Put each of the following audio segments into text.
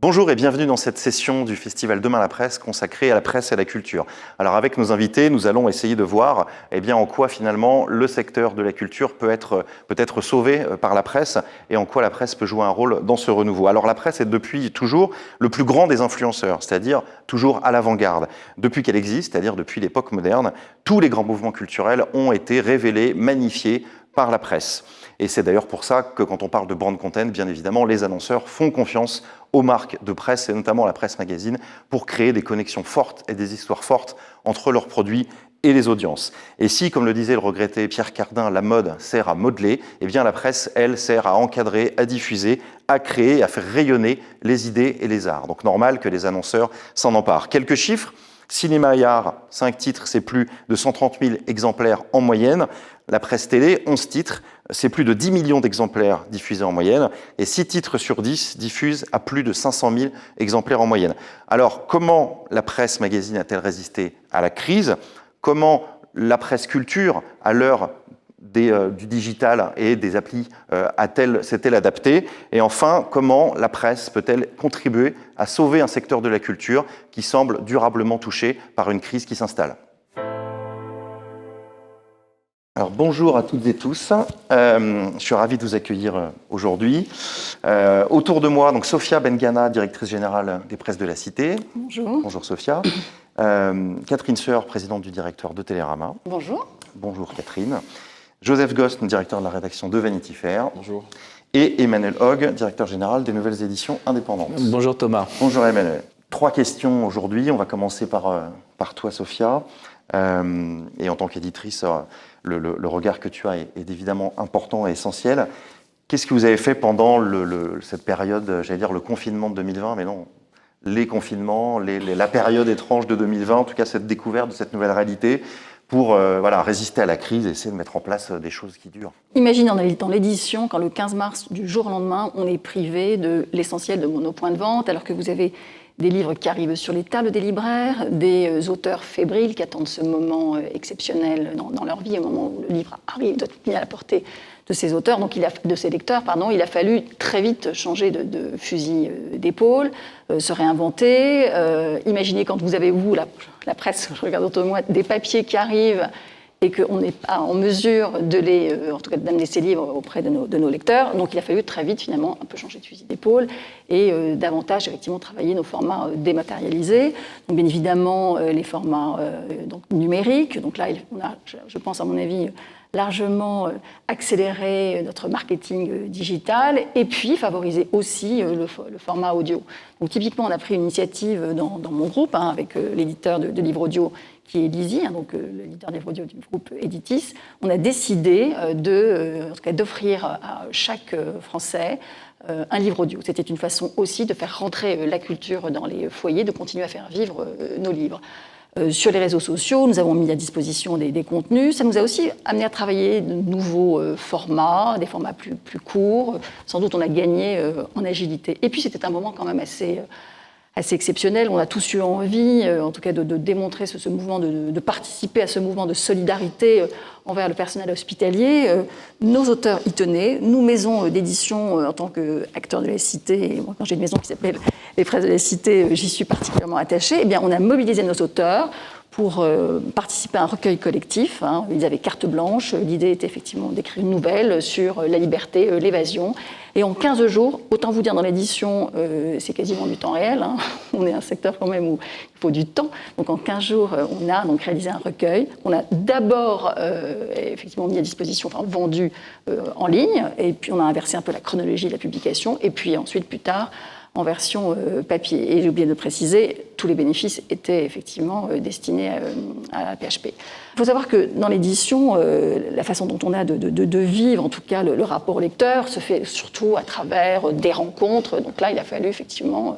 Bonjour et bienvenue dans cette session du festival Demain la Presse consacrée à la presse et à la culture. Alors avec nos invités, nous allons essayer de voir en quoi finalement le secteur de la culture peut être sauvé par la presse et en quoi la presse peut jouer un rôle dans ce renouveau. Alors la presse est depuis toujours le plus grand des influenceurs, c'est-à-dire toujours à l'avant-garde. Depuis qu'elle existe, c'est-à-dire depuis l'époque moderne, tous les grands mouvements culturels ont été révélés, magnifiés par la presse. Et c'est d'ailleurs pour ça que quand on parle de brand content, bien évidemment, les annonceurs font confiance aux marques de presse, et notamment la presse magazine, pour créer des connexions fortes et des histoires fortes entre leurs produits et les audiences. Et si, comme le disait le regretté Pierre Cardin, la mode sert à modeler, eh bien la presse, elle, sert à encadrer, à diffuser, à créer, à faire rayonner les idées et les arts. Donc normal que les annonceurs s'en emparent. Quelques chiffres. Cinéma et art, 5 titres, c'est plus de 130 000 exemplaires en moyenne. La presse télé, 11 titres, c'est plus de 10 millions d'exemplaires diffusés en moyenne. Et 6 titres sur 10 diffusent à plus de 500 000 exemplaires en moyenne. Alors, comment la presse magazine a-t-elle résisté à la crise ? Comment la presse culture, à l'heure du digital et des applis, s'est-elle adaptée? Et enfin, comment la presse peut-elle contribuer à sauver un secteur de la culture qui semble durablement touché par une crise qui s'installe? Alors, bonjour à toutes et tous, je suis ravi de vous accueillir aujourd'hui. Autour de moi, donc Sophia Bengana, directrice générale des Presses de la Cité. Bonjour. Bonjour Sophia. Catherine Sueur, présidente du directeur de Télérama. Bonjour. Bonjour Catherine. Joseph Gost, directeur de la rédaction de Vanity Fair. Bonjour. Et Emmanuel Hogg, directeur général des Nouvelles Éditions Indépendantes. Bonjour Thomas. Bonjour Emmanuel. 3 questions aujourd'hui. On va commencer par toi Sophia. Et en tant qu'éditrice, le regard que tu as est évidemment important et essentiel. Qu'est-ce que vous avez fait pendant cette période, j'allais dire le confinement de 2020, mais non, les confinements, la période étrange de 2020, en tout cas cette découverte de cette nouvelle réalité, pour résister à la crise et essayer de mettre en place des choses qui durent? Imagine dans l'édition, quand le 15 mars, du jour au lendemain, on est privé de l'essentiel de nos points de vente, alors que vous avez des livres qui arrivent sur les tables des libraires, des auteurs fébriles qui attendent ce moment exceptionnel dans leur vie, au moment où le livre arrive, doit être mis à la portée de ces auteurs, de ces lecteurs, il a fallu très vite changer de fusil d'épaule, se réinventer. Imaginez quand vous avez, la presse, je regarde autour de moi, des papiers qui arrivent et qu'on n'est pas en mesure en tout cas d'amener ces livres auprès de nos lecteurs. Donc il a fallu très vite finalement un peu changer de fusil d'épaule et davantage effectivement travailler nos formats dématérialisés. Donc bien évidemment les formats numériques. Donc là on a, je pense à mon avis, largement accélérer notre marketing digital et puis favoriser aussi le format audio. Donc typiquement, on a pris une initiative dans mon groupe avec l'éditeur de livres audio qui est Lizzy, l'éditeur des livres audio du groupe Editis. On a décidé d'offrir à chaque Français un livre audio. C'était une façon aussi de faire rentrer la culture dans les foyers, de continuer à faire vivre nos livres. Sur les réseaux sociaux, nous avons mis à disposition des contenus. Ça nous a aussi amené à travailler de nouveaux formats, des formats plus courts. Sans doute, on a gagné en agilité. Et puis, c'était un moment quand même assez exceptionnel. On a tous eu envie, en tout cas, de démontrer ce mouvement, de participer à ce mouvement de solidarité envers le personnel hospitalier. Nos auteurs y tenaient. Nous, maison d'édition, en tant qu'acteurs de la Cité, et moi, quand j'ai une maison qui s'appelle les Presses de la Cité, j'y suis particulièrement attachée. Eh bien, on a mobilisé nos auteurs pour participer à un recueil collectif. Ils avaient carte blanche. L'idée était effectivement d'écrire une nouvelle sur la liberté, l'évasion. Et en 15 jours, autant vous dire, dans l'édition, c'est quasiment du temps réel. On est un secteur quand même où il faut du temps. Donc en 15 jours, on a donc réalisé un recueil. On a d'abord effectivement mis à disposition, vendu en ligne. Et puis on a inversé un peu la chronologie de la publication. Et puis ensuite, plus tard, en version papier. Et j'ai oublié de préciser, tous les bénéfices étaient effectivement destinés à la PHP. Il faut savoir que dans l'édition, la façon dont on a de vivre, en tout cas le rapport au lecteur, se fait surtout à travers des rencontres. Donc là, il a fallu effectivement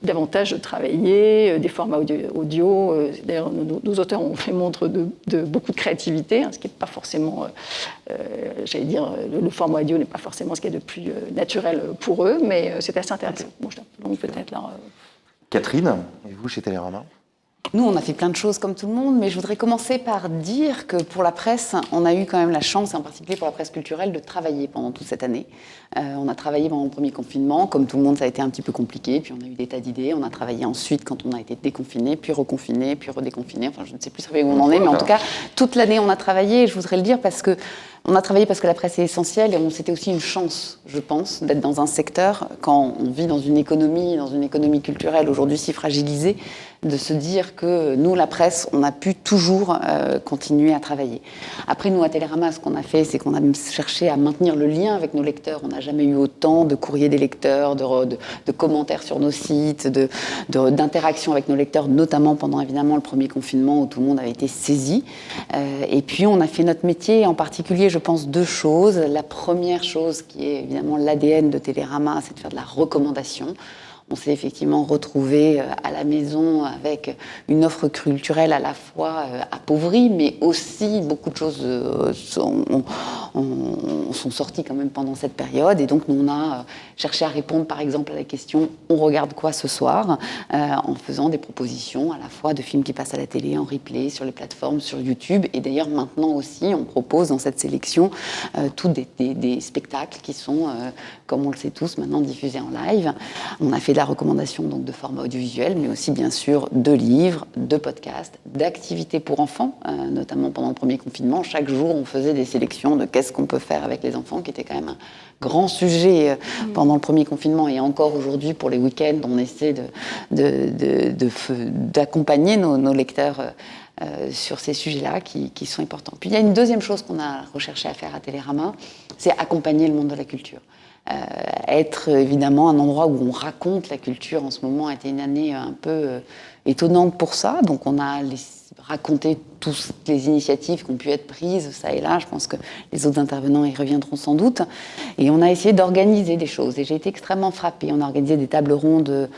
davantage travailler, des formats audio. D'ailleurs, nos auteurs ont fait montre de beaucoup de créativité, ce qui n'est pas forcément, j'allais dire, le format audio n'est pas forcément ce qui est de plus naturel pour eux, mais c'est assez intéressant. Bon, je peut-être là. Catherine, et vous chez Télérama? Nous, on a fait plein de choses comme tout le monde, mais je voudrais commencer par dire que pour la presse, on a eu quand même la chance, et en particulier pour la presse culturelle, de travailler pendant toute cette année. On a travaillé pendant le premier confinement. Comme tout le monde, ça a été un petit peu compliqué. Puis on a eu des tas d'idées. On a travaillé ensuite quand on a été déconfiné, puis reconfiné, puis redéconfiné. Enfin, je ne sais plus très bien où on en est, mais en tout cas, toute l'année, on a travaillé. Et je voudrais le dire parce que on a travaillé parce que la presse est essentielle et c'était aussi une chance, je pense, d'être dans un secteur, quand on vit dans une économie culturelle aujourd'hui si fragilisée, de se dire que nous, la presse, on a pu toujours continuer à travailler. Après, nous, à Télérama, ce qu'on a fait, c'est qu'on a cherché à maintenir le lien avec nos lecteurs. On n'a jamais eu autant de courriers des lecteurs, de commentaires sur nos sites, d'interactions avec nos lecteurs, notamment pendant, évidemment, le premier confinement où tout le monde avait été saisi. Et puis, on a fait notre métier, en particulier, je pense, deux choses. La première chose, qui est évidemment l'ADN de Télérama, c'est de faire de la recommandation. On s'est effectivement retrouvé à la maison avec une offre culturelle à la fois appauvrie, mais aussi beaucoup de choses sont sorties quand même pendant cette période. Et donc, nous, on a cherché à répondre, par exemple, à la question « On regarde quoi ce soir ?» en faisant des propositions à la fois de films qui passent à la télé, en replay, sur les plateformes, sur YouTube. Et d'ailleurs, maintenant aussi, on propose dans cette sélection tous des spectacles qui sont, comme on le sait tous, maintenant diffusés en live. On a fait de la recommandation donc, de format audiovisuel, mais aussi bien sûr de livres, de podcasts, d'activités pour enfants, notamment pendant le premier confinement. Chaque jour, on faisait des sélections de qu'est-ce qu'on peut faire avec les enfants, qui était quand même un grand sujet pendant le premier confinement. Et encore aujourd'hui, pour les week-ends, on essaie d'accompagner nos lecteurs sur ces sujets-là qui sont importants. Puis il y a une deuxième chose qu'on a recherché à faire à Télérama, c'est accompagner le monde de la culture. Être évidemment un endroit où on raconte la culture. En ce moment a été une année un peu étonnante pour ça, donc on a raconté toutes les initiatives qui ont pu être prises ça et là. Je pense que les autres intervenants y reviendront sans doute, et on a essayé d'organiser des choses, et j'ai été extrêmement frappée. On a organisé des tables rondes.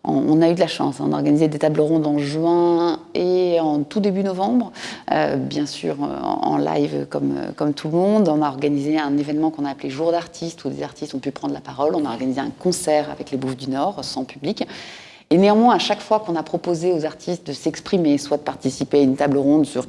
On a eu de la chance, on a organisé des tables rondes en juin et en tout début novembre, bien sûr en live comme tout le monde. On a organisé un événement qu'on a appelé Jour d'artistes, où des artistes ont pu prendre la parole. On a organisé un concert avec les Bouffes du Nord, sans public. Et néanmoins, à chaque fois qu'on a proposé aux artistes de s'exprimer, soit de participer à une table ronde sur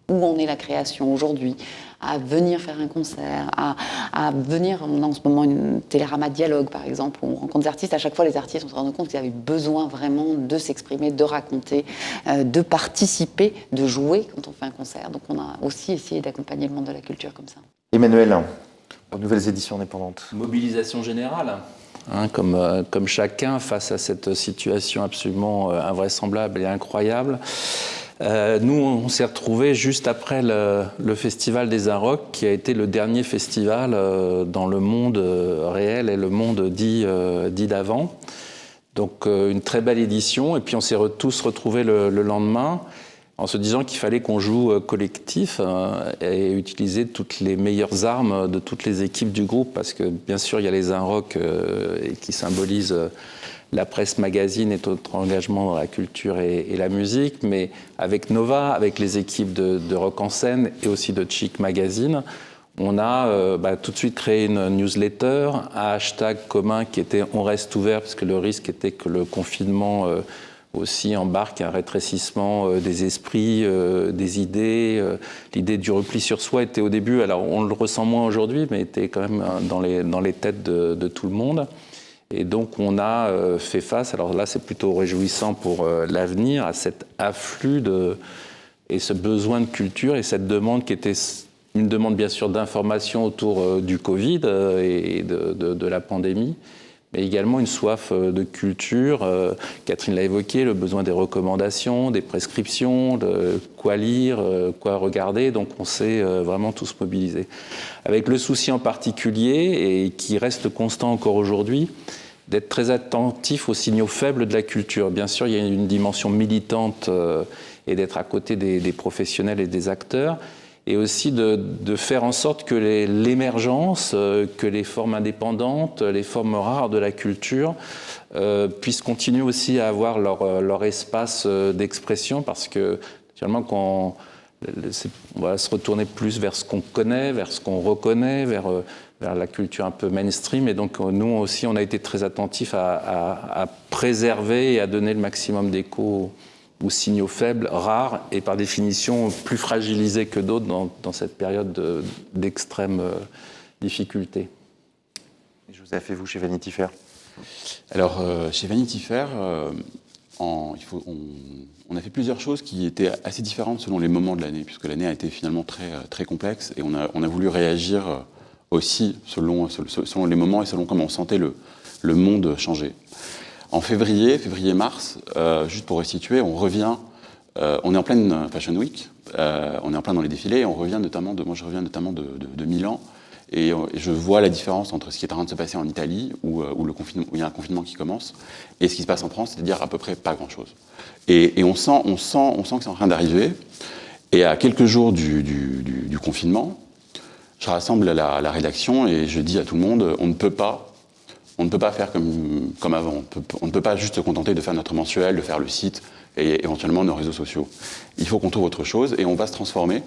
où en est la création aujourd'hui, à venir faire un concert, à venir, on a en ce moment une Télérama Dialogue par exemple, où on rencontre des artistes. À chaque fois, les artistes, on se rend compte qu'ils avaient besoin vraiment de s'exprimer, de raconter, de participer, de jouer quand on fait un concert. Donc on a aussi essayé d'accompagner le monde de la culture comme ça. Emmanuel, aux nouvelles éditions indépendantes. Mobilisation générale, comme chacun face à cette situation absolument invraisemblable et incroyable. Nous, on s'est retrouvés juste après le Festival des Inrocks, qui a été le dernier festival dans le monde réel et le monde dit d'avant. Donc une très belle édition, et puis on s'est tous retrouvés le lendemain en se disant qu'il fallait qu'on joue collectif et utiliser toutes les meilleures armes de toutes les équipes du groupe, parce que bien sûr il y a les Inrocks qui symbolisent la presse magazine et notre engagement dans la culture et la musique, mais avec Nova, avec les équipes de Rock en scène et aussi de Chic Magazine, on a tout de suite créé une newsletter, un hashtag commun qui était « On reste ouvert », parce que le risque était que le confinement aussi embarque un rétrécissement des esprits, des idées. L'idée du repli sur soi était au début, alors on le ressent moins aujourd'hui, mais était quand même dans les têtes de tout le monde. Et donc on a fait face, alors là c'est plutôt réjouissant pour l'avenir, à cet afflux et ce besoin de culture et cette demande qui était une demande bien sûr d'information autour du Covid et de la pandémie, mais également une soif de culture. Catherine l'a évoqué, le besoin des recommandations, des prescriptions, de quoi lire, quoi regarder. Donc on s'est vraiment tous mobilisés. Avec le souci en particulier, et qui reste constant encore aujourd'hui, d'être très attentif aux signaux faibles de la culture. Bien sûr, il y a une dimension militante et d'être à côté des professionnels et des acteurs, et aussi de faire en sorte que l'émergence, que les formes indépendantes, les formes rares de la culture puissent continuer aussi à avoir leur espace d'expression, parce que finalement, quand on va se retourner plus vers ce qu'on connaît, vers ce qu'on reconnaît, vers la culture un peu mainstream. Et donc, nous aussi, on a été très attentifs à préserver et à donner le maximum d'écho ou signaux faibles, rares, et par définition plus fragilisés que d'autres dans cette période d'extrême difficulté. Joseph, et vous, chez Vanity Fair? Alors, chez Vanity Fair, on a fait plusieurs choses qui étaient assez différentes selon les moments de l'année, puisque l'année a été finalement très complexe, et on a voulu réagir aussi selon les moments et selon comment on sentait le monde changer. En février-mars, juste pour resituer, on revient, on est en pleine Fashion Week, on est en plein dans les défilés, et moi je reviens notamment de Milan, et je vois la différence entre ce qui est en train de se passer en Italie, où il y a un confinement qui commence, et ce qui se passe en France, c'est-à-dire à peu près pas grand-chose. Et on sent que c'est en train d'arriver, et à quelques jours du confinement, je rassemble la rédaction et je dis à tout le monde, on ne peut pas faire comme avant. On ne peut pas juste se contenter de faire notre mensuel, de faire le site et éventuellement nos réseaux sociaux. Il faut qu'on trouve autre chose et on va se transformer.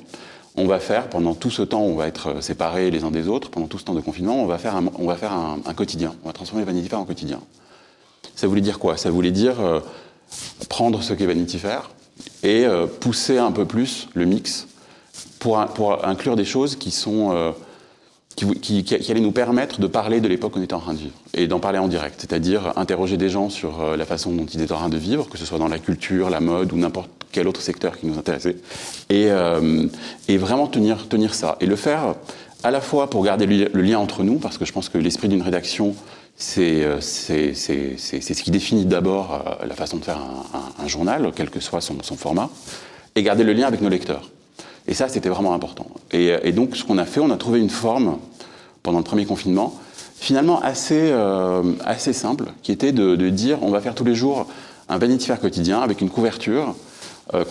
On va faire, pendant tout ce temps où on va être séparés les uns des autres, pendant tout ce temps de confinement, on va faire un quotidien. On va transformer Vanity Fair en quotidien. Ça voulait dire quoi? Ça voulait dire prendre ce qu'est Vanity Fair et pousser un peu plus le mix pour inclure des choses qui allaient nous permettre de parler de l'époque qu'on était en train de vivre et d'en parler en direct, c'est-à-dire interroger des gens sur la façon dont ils étaient en train de vivre, que ce soit dans la culture, la mode ou n'importe quel autre secteur qui nous intéressait, et vraiment tenir ça, et le faire à la fois pour garder le lien entre nous, parce que je pense que l'esprit d'une rédaction, c'est ce qui définit d'abord la façon de faire un journal, quel que soit son format, et garder le lien avec nos lecteurs. Et ça, c'était vraiment important. Et donc, ce qu'on a fait, on a trouvé une forme, pendant le premier confinement, finalement assez simple, qui était de dire, on va faire tous les jours un Vanity Fair quotidien avec une couverture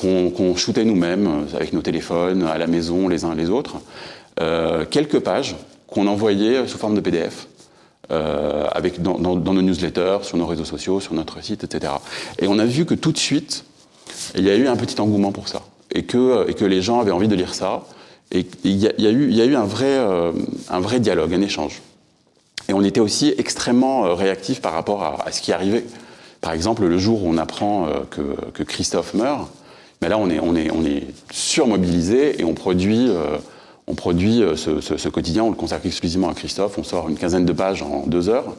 qu'on shootait nous-mêmes, avec nos téléphones, à la maison, les uns les autres. Quelques pages qu'on envoyait sous forme de PDF, dans nos newsletters, sur nos réseaux sociaux, sur notre site, etc. Et on a vu que tout de suite, il y a eu un petit engouement pour ça. Et que les gens avaient envie de lire ça. Et il y a eu un vrai dialogue, un échange. Et on était aussi extrêmement réactifs par rapport à ce qui arrivait. Par exemple, le jour où on apprend que Christophe meurt, mais là on est surmobilisé et on produit ce quotidien, on le consacre exclusivement à Christophe, on sort une quinzaine de pages en 2 heures.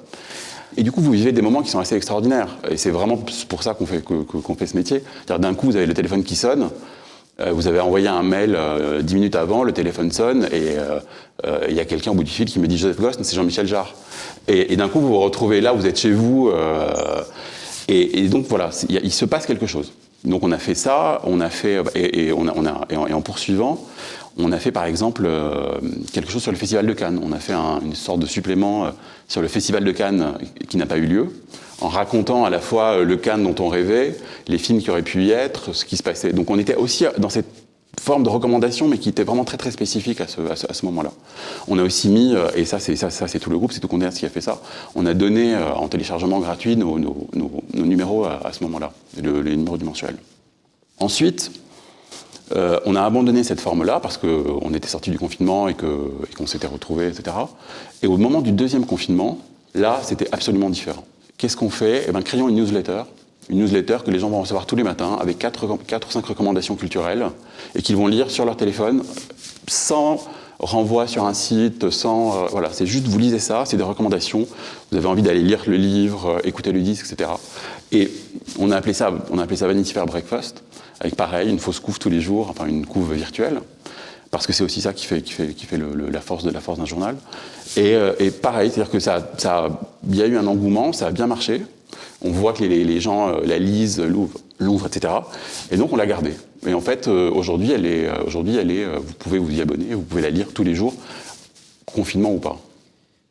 Et du coup, vous vivez des moments qui sont assez extraordinaires. Et c'est vraiment pour ça qu'on fait ce métier. D'un coup, vous avez le téléphone qui sonne, vous avez envoyé un mail 10 minutes avant, le téléphone sonne, et il y a quelqu'un au bout du fil qui me dit « Joseph Gosn, c'est Jean-Michel Jarre ». Et d'un coup, vous vous retrouvez là, vous êtes chez vous, et donc voilà, il se passe quelque chose. Donc on a fait ça, et en poursuivant, on a fait par exemple quelque chose sur le Festival de Cannes. On a fait une sorte de supplément sur le Festival de Cannes qui n'a pas eu lieu, en racontant à la fois le Cannes dont on rêvait, les films qui auraient pu y être, ce qui se passait. Donc on était aussi dans cette forme de recommandation, mais qui était vraiment très très spécifique à ce moment-là. On a aussi mis, et ça c'est tout le groupe, c'est tout Condé Nast qui a fait ça, on a donné en téléchargement gratuit nos numéros à ce moment-là, les numéros du mensuel. Ensuite, on a abandonné cette forme-là parce qu'on était sorti du confinement et qu'on s'était retrouvés, etc. Et au moment du deuxième confinement, là, c'était absolument différent. Qu'est-ce qu'on fait? Eh bien, créons une newsletter que les gens vont recevoir tous les matins avec 4 ou 5 recommandations culturelles et qu'ils vont lire sur leur téléphone sans renvoi sur un site, voilà, c'est juste, vous lisez ça, c'est des recommandations, vous avez envie d'aller lire le livre, écouter le disque, etc. Et on a appelé ça Vanity Fair Breakfast, avec pareil, une fausse couve tous les jours, enfin une couve virtuelle, parce que c'est aussi ça qui fait la force d'un journal. Et pareil, c'est-à-dire que il y a eu un engouement, ça a bien marché. On voit que les gens la lisent, l'ouvrent, etc. Et donc on l'a gardée. Et en fait, aujourd'hui, vous pouvez vous y abonner, vous pouvez la lire tous les jours, confinement ou pas.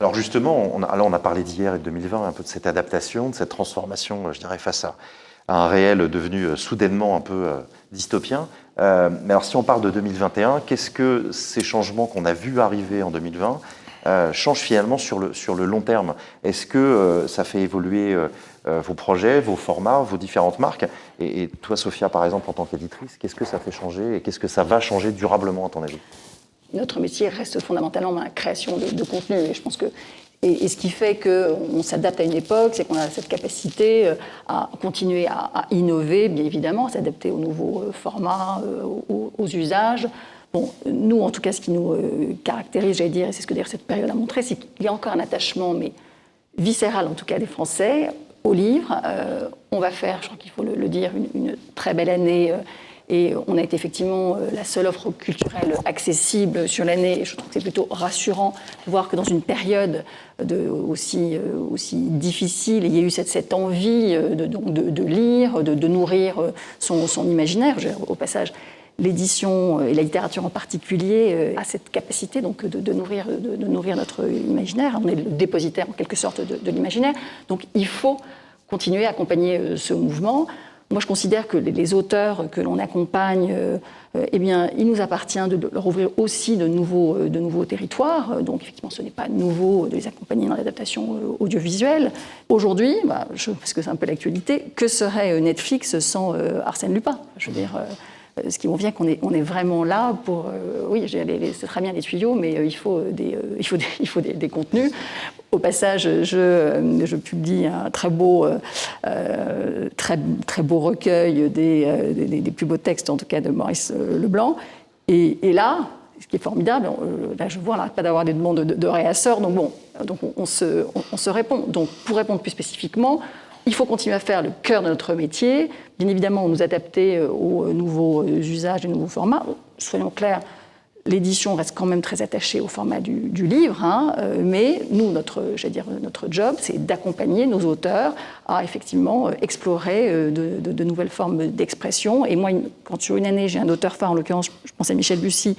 Alors justement, on a parlé d'hier et de 2020, un peu de cette adaptation, de cette transformation, je dirais, face à un réel devenu soudainement un peu dystopien. Mais alors si on parle de 2021, qu'est-ce que ces changements qu'on a vus arriver en 2020 changent finalement sur le long terme? Est-ce que ça fait évoluer vos projets, vos formats, vos différentes marques? Et toi, Sophia, par exemple, en tant qu'éditrice, qu'est-ce que ça fait changer et qu'est-ce que ça va changer durablement, à ton avis? Notre métier reste fondamentalement la création de contenu. Et je pense que Et ce qui fait qu'on s'adapte à une époque, c'est qu'on a cette capacité à continuer à innover, bien évidemment, à s'adapter aux nouveaux formats, aux usages. Bon, nous, en tout cas, ce qui nous caractérise, j'allais dire, et c'est ce que d'ailleurs cette période a montré, c'est qu'il y a encore un attachement, mais viscéral en tout cas des Français, au livre. On va faire, je crois qu'il faut le dire, une très belle année. Et on a été effectivement la seule offre culturelle accessible sur l'année. Et je trouve que c'est plutôt rassurant de voir que dans une période aussi difficile, il y a eu cette envie de lire, de nourrir son imaginaire. Au passage, l'édition et la littérature en particulier a cette capacité donc, de nourrir notre imaginaire. On est le dépositaire en quelque sorte de l'imaginaire. Donc il faut continuer à accompagner ce mouvement. Moi, je considère que les auteurs que l'on accompagne, eh bien, il nous appartient de leur ouvrir aussi de nouveaux territoires. Donc, effectivement, ce n'est pas nouveau de les accompagner dans l'adaptation audiovisuelle. Aujourd'hui, parce que c'est un peu l'actualité, que serait Netflix sans Arsène Lupin ? Je veux dire, ce qui vient qu'on est vraiment là pour... oui, c'est très bien les tuyaux, mais il faut des contenus. Au passage, je publie un très beau recueil des plus beaux textes, en tout cas de Maurice Leblanc. Et là, ce qui est formidable, là je vois, on n'arrête pas d'avoir des demandes de réasseurs, donc bon, on se répond. Donc pour répondre plus spécifiquement, il faut continuer à faire le cœur de notre métier. Bien évidemment, nous adapter aux nouveaux usages, aux nouveaux formats. Soyons clairs, l'édition reste quand même très attachée au format du livre, mais nous, notre job, c'est d'accompagner nos auteurs à effectivement explorer de nouvelles formes d'expression. Et moi, quand sur une année, j'ai un auteur phare, en l'occurrence, je pense à Michel Bussy,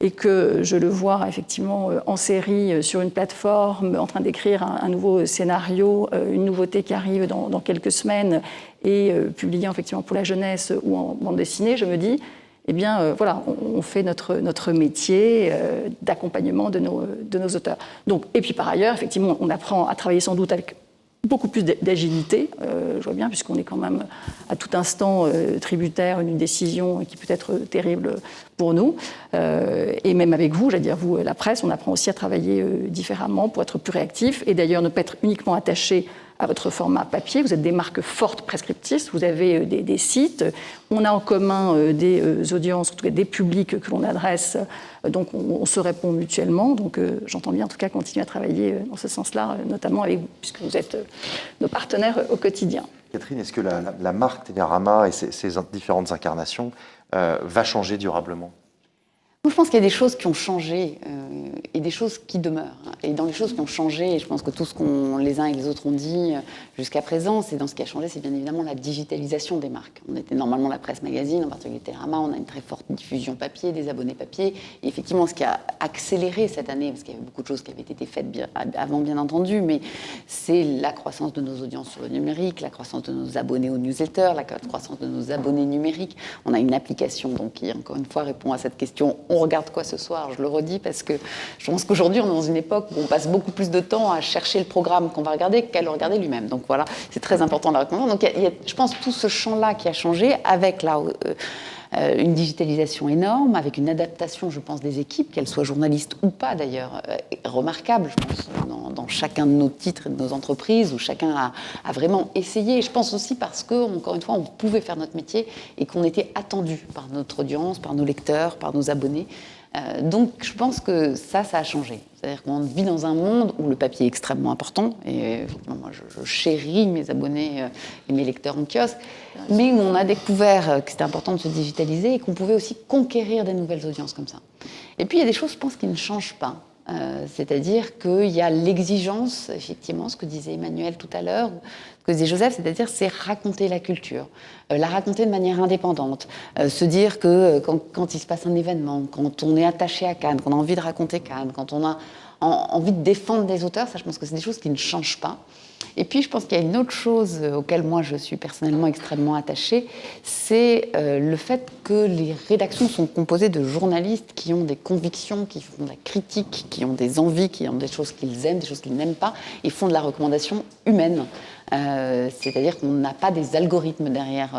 et que je le vois effectivement en série sur une plateforme, en train d'écrire un nouveau scénario, une nouveauté qui arrive dans quelques semaines, et publiant effectivement pour la jeunesse ou en bande dessinée, je me dis, eh bien, voilà, on fait notre métier d'accompagnement de nos auteurs. Donc, et puis par ailleurs, effectivement, on apprend à travailler sans doute avec beaucoup plus d'agilité, je vois bien, puisqu'on est quand même à tout instant tributaire d'une décision qui peut être terrible pour nous. Et même avec vous, j'allais dire, vous, la presse, on apprend aussi à travailler différemment pour être plus réactif, et d'ailleurs ne pas être uniquement attaché à votre format papier. Vous êtes des marques fortes prescriptrices, vous avez des sites, on a en commun des audiences, en tout cas des publics que l'on adresse, donc on se répond mutuellement. Donc j'entends bien en tout cas continuer à travailler dans ce sens-là, notamment avec vous, puisque vous êtes nos partenaires au quotidien. Catherine, est-ce que la marque Télérama et ses différentes incarnations va changer durablement ? Moi, je pense qu'il y a des choses qui ont changé et des choses qui demeurent. Et dans les choses qui ont changé, et je pense que tout ce qu'on les uns et les autres ont dit jusqu'à présent, c'est dans ce qui a changé, c'est bien évidemment la digitalisation des marques. On était normalement la presse magazine, en particulier Télérama, on a une très forte diffusion papier, des abonnés papier. Et effectivement, ce qui a accéléré cette année, parce qu'il y avait beaucoup de choses qui avaient été faites avant, bien entendu, mais c'est la croissance de nos audiences sur le numérique, la croissance de nos abonnés aux newsletters, la croissance de nos abonnés numériques. On a une application donc, qui, encore une fois, répond à cette question. On regarde quoi ce soir ? Je le redis parce que je pense qu'aujourd'hui, on est dans une époque où on passe beaucoup plus de temps à chercher le programme qu'on va regarder qu'à le regarder lui-même. Donc voilà, c'est très important de la recommander. Donc il y a, je pense, tout ce champ-là qui a changé avec une digitalisation énorme, avec une adaptation, je pense, des équipes, qu'elles soient journalistes ou pas d'ailleurs, remarquable, je pense, dans chacun de nos titres et de nos entreprises, où chacun a vraiment essayé. Je pense aussi parce que, encore une fois, on pouvait faire notre métier et qu'on était attendu par notre audience, par nos lecteurs, par nos abonnés. Donc je pense que ça a changé. C'est-à-dire qu'on vit dans un monde où le papier est extrêmement important, et moi je chéris mes abonnés et mes lecteurs en kiosque, mais où on a découvert que c'était important de se digitaliser et qu'on pouvait aussi conquérir des nouvelles audiences comme ça. Et puis il y a des choses, je pense, qui ne changent pas. C'est-à-dire qu'il y a l'exigence, effectivement, ce que disait Emmanuel tout à l'heure, ce que disait Joseph, c'est-à-dire c'est raconter la culture, la raconter de manière indépendante, se dire que quand il se passe un événement, quand on est attaché à Cannes, qu'on a envie de raconter Cannes, quand on a envie de défendre des auteurs, ça je pense que c'est des choses qui ne changent pas. Et puis je pense qu'il y a une autre chose auquel moi je suis personnellement extrêmement attachée, c'est le fait que les rédactions sont composées de journalistes qui ont des convictions, qui font de la critique, qui ont des envies, qui ont des choses qu'ils aiment, des choses qu'ils n'aiment pas, et font de la recommandation humaine. C'est-à-dire qu'on n'a pas des algorithmes derrière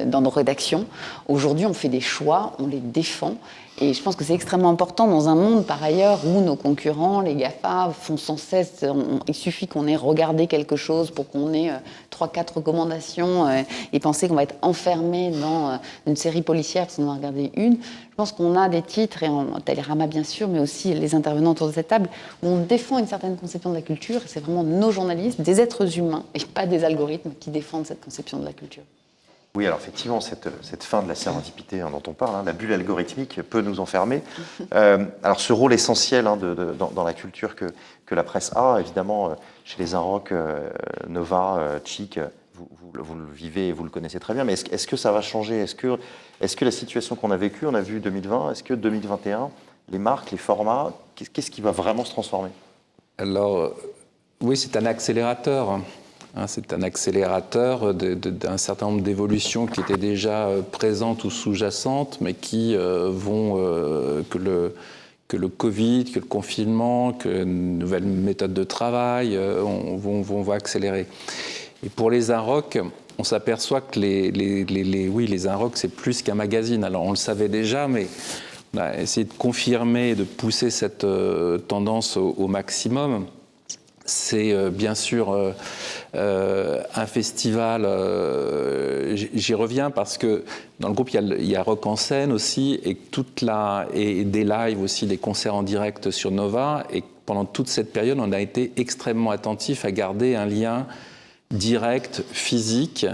dans nos rédactions. Aujourd'hui, on fait des choix, on les défend. Et je pense que c'est extrêmement important dans un monde, par ailleurs, où nos concurrents, les GAFA, font sans cesse... il suffit qu'on ait regardé quelque chose pour qu'on ait 3-4 recommandations et penser qu'on va être enfermé dans une série policière parce qu'on en a regardé une. Je pense qu'on a des titres, et Télérama bien sûr, mais aussi les intervenants autour de cette table, où on défend une certaine conception de la culture. Et c'est vraiment nos journalistes, des êtres humains, et pas des algorithmes qui défendent cette conception de la culture. Oui, alors effectivement, cette fin de la sérendipité dont on parle, la bulle algorithmique peut nous enfermer. Alors ce rôle essentiel dans la culture que la presse a, évidemment, chez les Inrock, Nova, Chic, vous le vivez et vous le connaissez très bien, mais est-ce que ça va changer? Est-ce que la situation qu'on a vécue, on a vu 2020, est-ce que 2021, les marques, les formats, qu'est-ce qui va vraiment se transformer? Alors, oui, c'est un accélérateur. C'est un accélérateur d'un certain nombre d'évolutions qui étaient déjà présentes ou sous-jacentes, mais qui vont, que le Covid, que le confinement, que de nouvelles méthodes de travail vont accélérer. Et pour les Inrock, on s'aperçoit que les Inrock, c'est plus qu'un magazine. Alors on le savait déjà, mais on a essayé de confirmer et de pousser cette tendance au maximum. C'est bien sûr un festival, j'y reviens parce que dans le groupe il y a Rock en scène aussi et des lives aussi, des concerts en direct sur Nova, et pendant toute cette période on a été extrêmement attentifs à garder un lien direct, physique,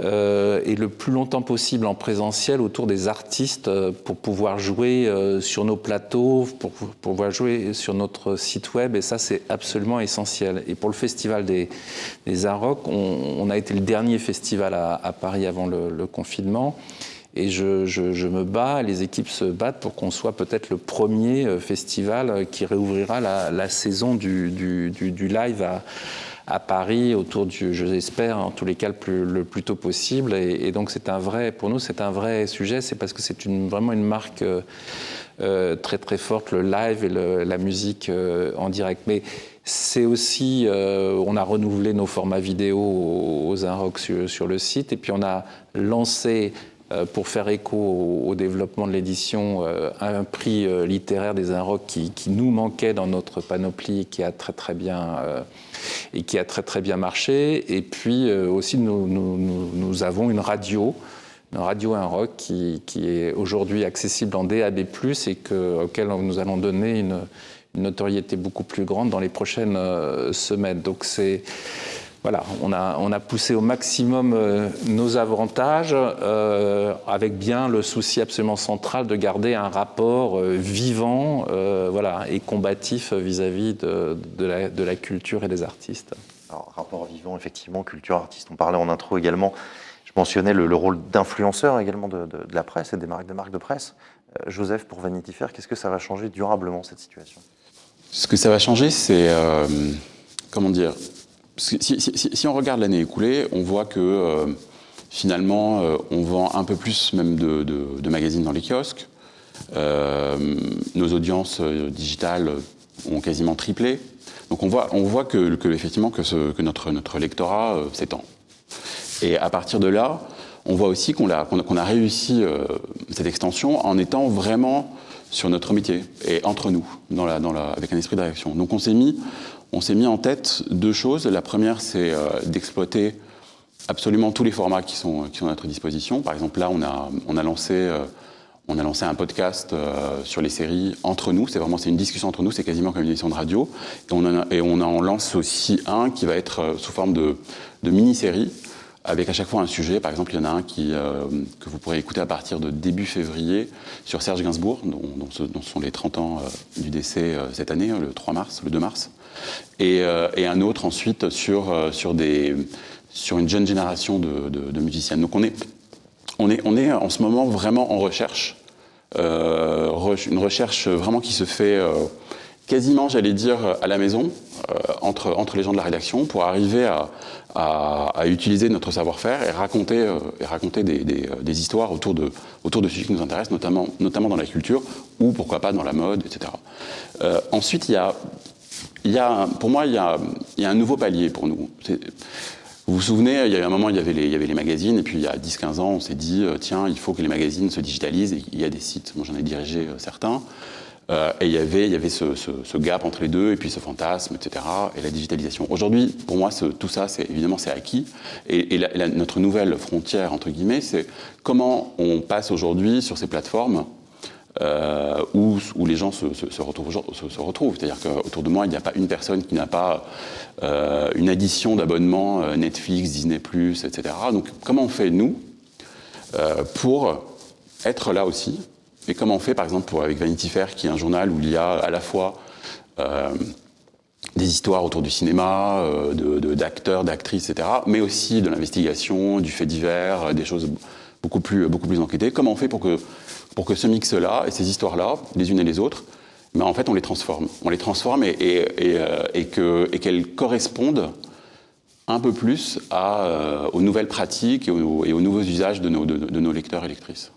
et le plus longtemps possible en présentiel autour des artistes pour pouvoir jouer sur nos plateaux, pour pouvoir jouer sur notre site web, et ça c'est absolument essentiel. Et pour le festival des Inrock, on a été le dernier festival à Paris avant le confinement, et je me bats, les équipes se battent pour qu'on soit peut-être le premier festival qui réouvrira la saison du live à Paris, autour du, je l'espère, en tous les cas le plus tôt possible. Et donc pour nous, c'est un vrai sujet. C'est parce que c'est vraiment une marque très très forte, le live et la musique en direct. Mais c'est aussi, on a renouvelé nos formats vidéo aux Inrock sur le site, et puis on a lancé, pour faire écho au développement de l'édition, un prix littéraire des Inrock qui nous manquait dans notre panoplie et qui a très bien marché. Et puis aussi nous avons une radio Inrock qui est aujourd'hui accessible en DAB+, et auquel nous allons donner une notoriété beaucoup plus grande dans les prochaines semaines. Donc voilà, on a poussé au maximum nos avantages, avec bien le souci absolument central de garder un rapport vivant, et combatif vis-à-vis de la culture et des artistes. Alors, rapport vivant, effectivement, culture, artiste. On parlait en intro également, je mentionnais le rôle d'influenceur également de la presse et des marques de presse. Joseph, pour Vanity Fair, qu'est-ce que ça va changer durablement, cette situation? Ce que ça va changer, c'est, comment dire, si on regarde l'année écoulée, on voit que finalement, on vend un peu plus même de magazines dans les kiosques. Nos audiences digitales ont quasiment triplé. Donc on voit que effectivement que notre lectorat s'étend. Et à partir de là, on voit aussi qu'on a réussi cette extension en étant vraiment sur notre métier et entre nous, avec un esprit de réaction. Donc on s'est mis en tête deux choses. La première, c'est d'exploiter absolument tous les formats qui sont à notre disposition. Par exemple, là, on a lancé un podcast sur les séries entre nous. C'est une discussion entre nous. C'est quasiment comme une émission de radio. Et on en lance aussi un qui va être sous forme de mini-série, avec à chaque fois un sujet. Par exemple, il y en a un que vous pourrez écouter à partir de début février sur Serge Gainsbourg, dont sont les 30 ans du décès cette année, le 2 mars. Et un autre ensuite sur une jeune génération de musiciennes. Donc on est en ce moment vraiment en recherche, une recherche vraiment qui se fait quasiment, j'allais dire, à la maison, entre les gens de la rédaction, pour arriver à utiliser notre savoir-faire et raconter des histoires autour de sujets qui nous intéressent, notamment dans la culture, ou pourquoi pas dans la mode, etc. Ensuite, pour moi, il y a un nouveau palier pour nous. Vous vous souvenez, il y a eu un moment, il y avait les magazines, et puis il y a 10-15 ans, on s'est dit, tiens, il faut que les magazines se digitalisent, et il y a des sites, moi j'en ai dirigé certains, et il y avait ce gap entre les deux, et puis ce fantasme, etc., et la digitalisation. Aujourd'hui, pour moi, tout ça, évidemment, c'est acquis, et notre nouvelle frontière, entre guillemets, c'est comment on passe aujourd'hui sur ces plateformes où les gens se retrouvent. C'est-à-dire qu'autour de moi, il n'y a pas une personne qui n'a pas une addition d'abonnements Netflix, Disney+, etc. Donc comment on fait, nous, pour être là aussi? Et comment on fait, par exemple, avec Vanity Fair, qui est un journal où il y a à la fois des histoires autour du cinéma, d'acteurs, d'actrices, etc., mais aussi de l'investigation, du fait divers, des choses beaucoup plus enquêtées. Comment on fait pour que ce mix-là et ces histoires-là, les unes et les autres, en fait, on les transforme. On les transforme et qu'elles correspondent un peu plus aux nouvelles pratiques et aux nouveaux usages de nos lecteurs et lectrices.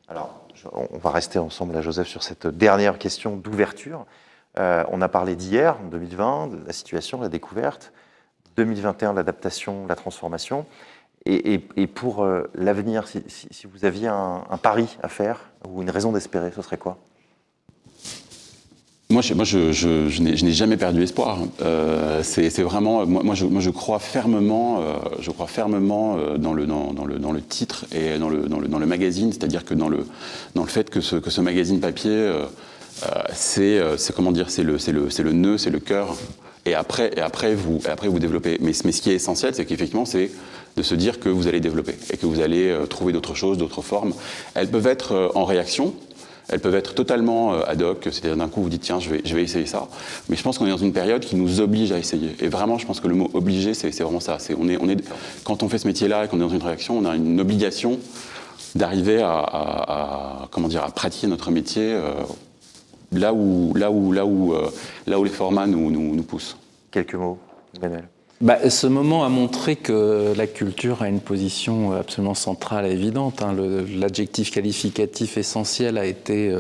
Alors, on va rester ensemble, là, Joseph, sur cette dernière question d'ouverture. On a parlé d'hier, 2020, de la situation, la découverte. 2021, l'adaptation, la transformation. Et pour l'avenir, si vous aviez un pari à faire ou une raison d'espérer, ce serait quoi? Moi, je n'ai jamais perdu espoir. C'est vraiment, moi, je crois fermement, dans le titre et dans le magazine, c'est-à-dire que dans le fait que ce magazine papier, c'est comment dire, c'est le nœud, c'est le cœur. Et après vous développez. Mais ce qui est essentiel, c'est qu'effectivement, c'est de se dire que vous allez développer et que vous allez trouver d'autres choses, d'autres formes. Elles peuvent être en réaction. Elles peuvent être totalement ad hoc, c'est-à-dire d'un coup vous dites tiens je vais essayer ça, mais je pense qu'on est dans une période qui nous oblige à essayer. Et vraiment je pense que le mot obligé c'est vraiment ça. Quand on fait ce métier-là et qu'on est dans une réaction, on a une obligation d'arriver à pratiquer notre métier là où les formats nous poussent. Quelques mots, Emmanuel. Ce moment a montré que la culture a une position absolument centrale et évidente. L'adjectif qualificatif essentiel a été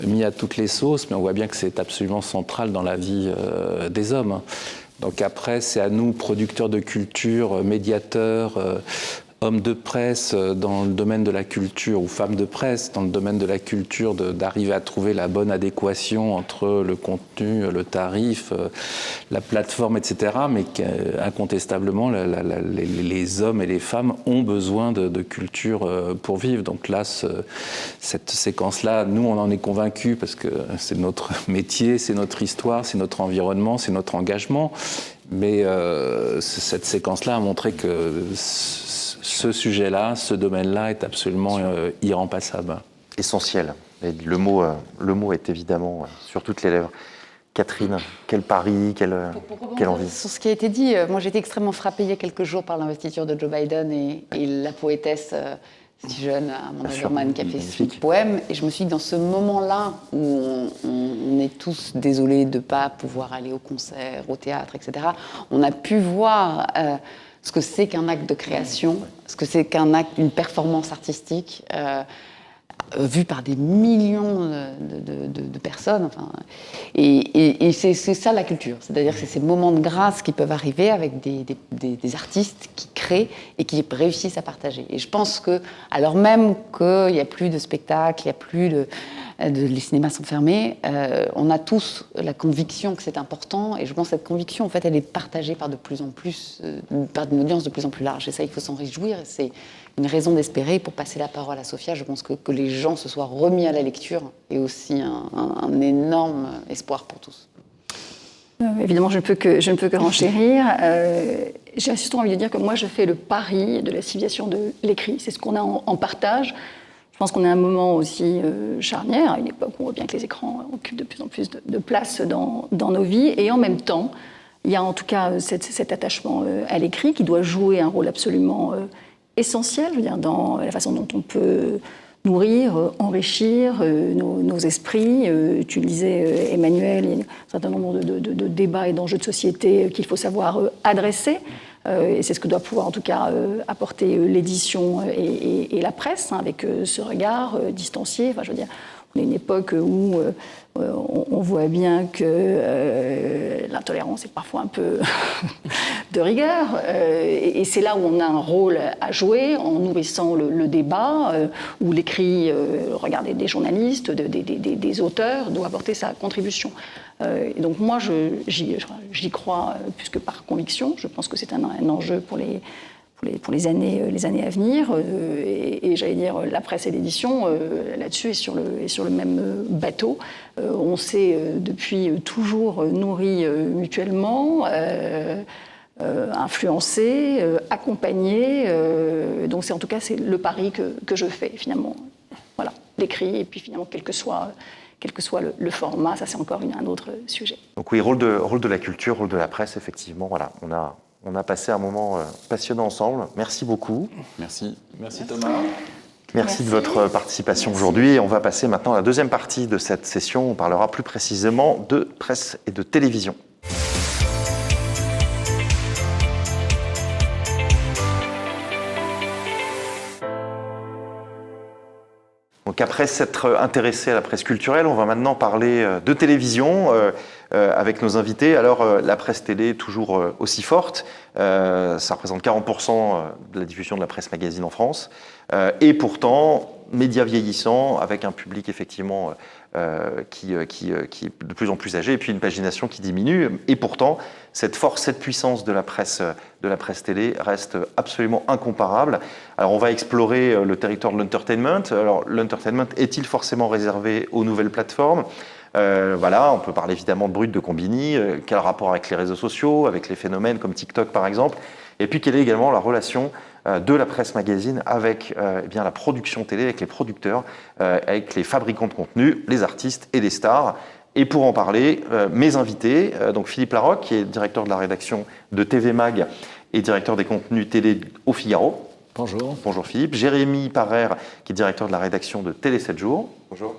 mis à toutes les sauces, mais on voit bien que c'est absolument central dans la vie des hommes. Donc après, c'est à nous, producteurs de culture, médiateurs, hommes de presse dans le domaine de la culture ou femmes de presse dans le domaine de la culture, d'arriver à trouver la bonne adéquation entre le contenu, le tarif, la plateforme, etc. Mais incontestablement, les hommes et les femmes ont besoin de culture pour vivre. Donc là, cette séquence-là, nous, on en est convaincus parce que c'est notre métier, c'est notre histoire, c'est notre environnement, c'est notre engagement. Mais cette séquence-là a montré que ce sujet-là, ce domaine-là est absolument irremplaçable. Essentiel. Et le mot est évidemment sur toutes les lèvres. Catherine, quel pari, quelle envie? Sur ce qui a été dit, moi j'étais extrêmement frappée il y a quelques jours par l'investiture de Joe Biden et la poétesse si jeune, Amanda Gorman, qui a fait ce poème. Et je me suis dit, dans ce moment-là où on est tous désolés de ne pas pouvoir aller au concert, au théâtre, etc., on a pu voir ce que c'est qu'un acte de création, ce que c'est qu'un acte, une performance artistique vue par des millions de personnes. Enfin, et c'est ça la culture. C'est-à-dire que c'est ces moments de grâce qui peuvent arriver avec des artistes qui créent et qui réussissent à partager. Et je pense que, alors même qu'il n'y a plus de spectacles, il n'y a plus les cinémas sont fermés, on a tous la conviction que c'est important, et je pense que cette conviction, en fait, elle est partagée par de plus en plus, par une audience de plus en plus large. Et ça, il faut s'en réjouir. C'est une raison d'espérer. Pour passer la parole à Sophia, je pense que les gens se soient remis à la lecture est aussi un énorme espoir pour tous. Évidemment, je ne peux que renchérir. J'ai surtout envie de dire que moi, je fais le pari de la civilisation de l'écrit. C'est ce qu'on a en partage. Je pense qu'on est à un moment aussi charnière, à une époque où on voit bien que les écrans occupent de plus en plus de place dans nos vies. Et en même temps, il y a en tout cas cet attachement à l'écrit qui doit jouer un rôle absolument essentiel, je veux dire, dans la façon dont on peut nourrir, enrichir nos esprits. Tu le disais, Emmanuel, il y a un certain nombre de débats et d'enjeux de société qu'il faut savoir adresser. Et c'est ce que doit pouvoir en tout cas apporter l'édition et la presse, hein, avec ce regard distancié. Enfin, je veux dire, on est une époque où on voit bien que l'intolérance est parfois un peu de rigueur. Et c'est là où on a un rôle à jouer en nourrissant le débat, où l'écrit, regardez, des journalistes, des auteurs, doit apporter sa contribution. Et donc moi, j'y crois plus que par conviction. Je pense que c'est un enjeu pour les années à venir. Et j'allais dire, la presse et l'édition, là-dessus, est sur le même bateau. On s'est depuis toujours nourris mutuellement, influencés, accompagnés. Donc en tout cas, c'est le pari que je fais, finalement. Voilà, l'écrit, et puis finalement, quel que soit le format, ça c'est encore un autre sujet. Donc oui, rôle de la culture, rôle de la presse, effectivement, voilà, on a passé un moment passionnant ensemble. Merci beaucoup. Merci. Merci Thomas. Merci de votre participation aujourd'hui. On va passer maintenant à la deuxième partie de cette session. On parlera plus précisément de presse et de télévision. Donc après s'être intéressé à la presse culturelle, on va maintenant parler de télévision avec nos invités. Alors la presse télé est toujours aussi forte, ça représente 40% de la diffusion de la presse magazine en France, et pourtant médias vieillissants avec un public effectivement qui est de plus en plus âgé et puis une pagination qui diminue. Et pourtant, cette force, cette puissance de la presse télé reste absolument incomparable. Alors on va explorer le territoire de l'entertainment. Alors l'entertainment est-il forcément réservé aux nouvelles plateformes ? Voilà, on peut parler évidemment de Brut, de Combini, quel rapport avec les réseaux sociaux, avec les phénomènes comme TikTok par exemple, et puis quelle est également la relation de la presse magazine avec eh bien, la production télé, avec les producteurs, avec les fabricants de contenu, les artistes et les stars. Et pour en parler, mes invités, donc Philippe Larocque, qui est directeur de la rédaction de TV Mag et directeur des contenus télé au Figaro. Bonjour. Bonjour Philippe. Jérémy Parrer, qui est directeur de la rédaction de Télé 7 jours. Bonjour.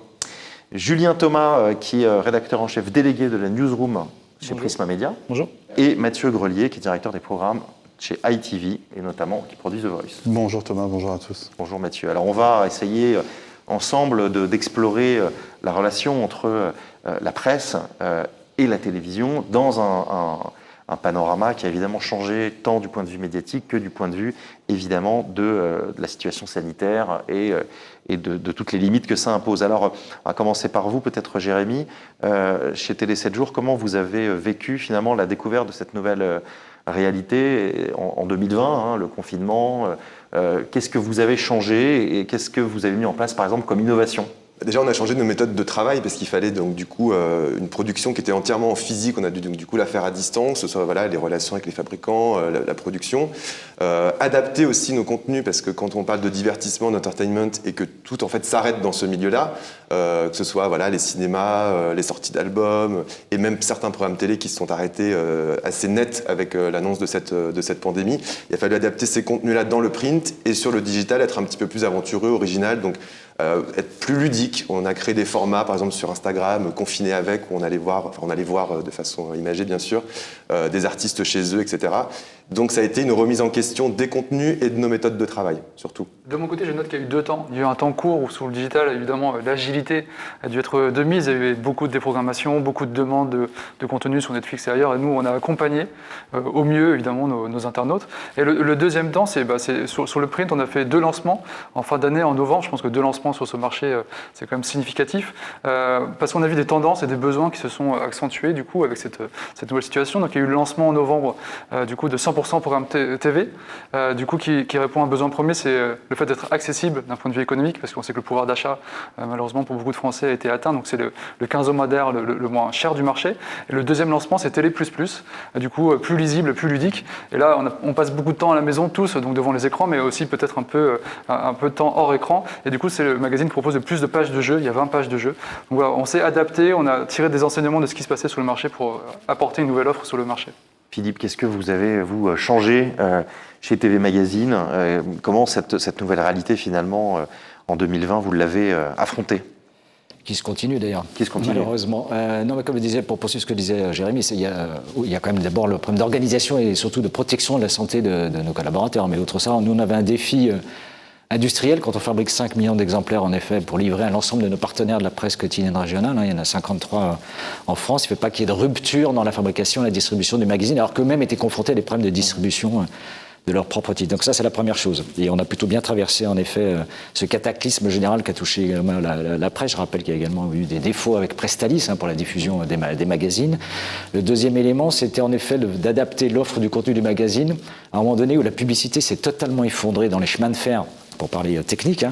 Julien Thomas, qui est rédacteur en chef délégué de la Newsroom chez Prisma Media. Bonjour. Et Mathieu Grelier, qui est directeur des programmes chez ITV, et notamment qui produit The Voice. Bonjour Thomas, bonjour à tous. Bonjour Mathieu. Alors on va essayer ensemble d'explorer la relation entre la presse et la télévision dans un panorama qui a évidemment changé tant du point de vue médiatique que du point de vue évidemment de la situation sanitaire et de toutes les limites que ça impose. Alors on va commencer par vous peut-être Jérémy. Chez Télé 7 jours, comment vous avez vécu finalement la découverte de cette nouvelle réalité en 2020, hein, le confinement, qu'est-ce que vous avez changé et qu'est-ce que vous avez mis en place par exemple comme innovation ? Déjà, on a changé nos méthodes de travail parce qu'il fallait donc du coup une production qui était entièrement en physique. On a dû donc du coup la faire à distance, que ce soit voilà les relations avec les fabricants, la production, adapter aussi nos contenus parce que quand on parle de divertissement, d'entertainment et que tout en fait s'arrête dans ce milieu-là, que ce soit voilà les cinémas, les sorties d'albums et même certains programmes télé qui se sont arrêtés assez net avec l'annonce de cette pandémie. Il a fallu adapter ces contenus-là dans le print et sur le digital, être un petit peu plus aventureux, original. Donc être plus ludique. On a créé des formats, par exemple sur Instagram, confinés avec, où on allait voir de façon imagée bien sûr, des artistes chez eux, etc. Donc ça a été une remise en question des contenus et de nos méthodes de travail, surtout. De mon côté, je note qu'il y a eu 2 temps. Il y a eu un temps court où sur le digital, évidemment, l'agilité a dû être de mise. Il y a eu beaucoup de déprogrammations, beaucoup de demandes de contenu sur Netflix et ailleurs. Et nous, on a accompagné au mieux, évidemment, nos internautes. Et le deuxième temps, c'est sur le print, on a fait 2 lancements en fin d'année, en novembre. Je pense que 2 lancements sur ce marché, c'est quand même significatif. Parce qu'on a vu des tendances et des besoins qui se sont accentués, du coup, avec cette nouvelle situation. Donc il y a eu le lancement en novembre, du coup, de 100% programme TV, du coup, qui répond à un besoin premier, c'est le fait d'être accessible d'un point de vue économique, parce qu'on sait que le pouvoir d'achat, malheureusement, pour beaucoup de Français, a été atteint. Donc c'est le 15 hebdomadaire le moins cher du marché. Et le deuxième lancement, c'est Télé++, du coup, plus lisible, plus ludique. Et là, on passe beaucoup de temps à la maison, tous, donc devant les écrans, mais aussi peut-être un peu de temps hors écran. Et du coup, c'est le magazine qui propose plus de pages de jeu. Il y a 20 pages de jeu. Donc voilà, on s'est adapté, on a tiré des enseignements de ce qui se passait sur le marché pour apporter une nouvelle offre sur le marché. Philippe, qu'est-ce que vous avez, vous, changé chez TV Magazine ? Comment cette nouvelle réalité, finalement, en 2020, vous l'avez affrontée ? Qui se continue d'ailleurs. Qui se continue. Malheureusement. Non, mais comme je disais, pour poursuivre ce que disait Jérémy, il y a quand même d'abord le problème d'organisation et surtout de protection de la santé de nos collaborateurs. Mais outre ça, nous, on avait un défi industriel, quand on fabrique 5 millions d'exemplaires, en effet, pour livrer à l'ensemble de nos partenaires de la presse quotidienne régionale, il y en a 53 en France, il ne fait pas qu'il y ait de rupture dans la fabrication et la distribution du magazine, alors qu'eux-mêmes étaient confrontés à des problèmes de distribution de leur propre titre. Donc ça, c'est la première chose. Et on a plutôt bien traversé, en effet, ce cataclysme général qui a touché également la presse. Je rappelle qu'il y a également eu des défauts avec Prestalis pour la diffusion des magazines. Le deuxième élément, c'était en effet d'adapter l'offre du contenu du magazine à un moment donné où la publicité s'est totalement effondrée dans les chemins de fer, pour parler technique,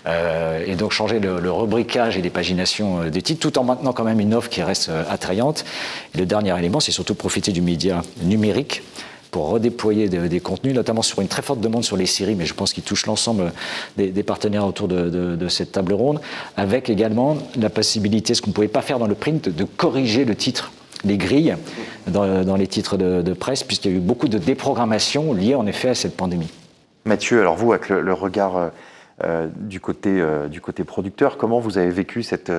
et donc changer le rubricage et les paginations des titres, tout en maintenant quand même une offre qui reste attrayante. Et le dernier élément, c'est surtout profiter du média numérique pour redéployer des contenus, notamment sur une très forte demande sur les séries, mais je pense qu'il touche l'ensemble des partenaires autour de cette table ronde, avec également la possibilité, ce qu'on ne pouvait pas faire dans le print, de corriger le titre, les grilles dans les titres de presse, puisqu'il y a eu beaucoup de déprogrammation liées en effet à cette pandémie. Mathieu, alors vous, avec le regard du côté producteur, comment vous avez vécu cette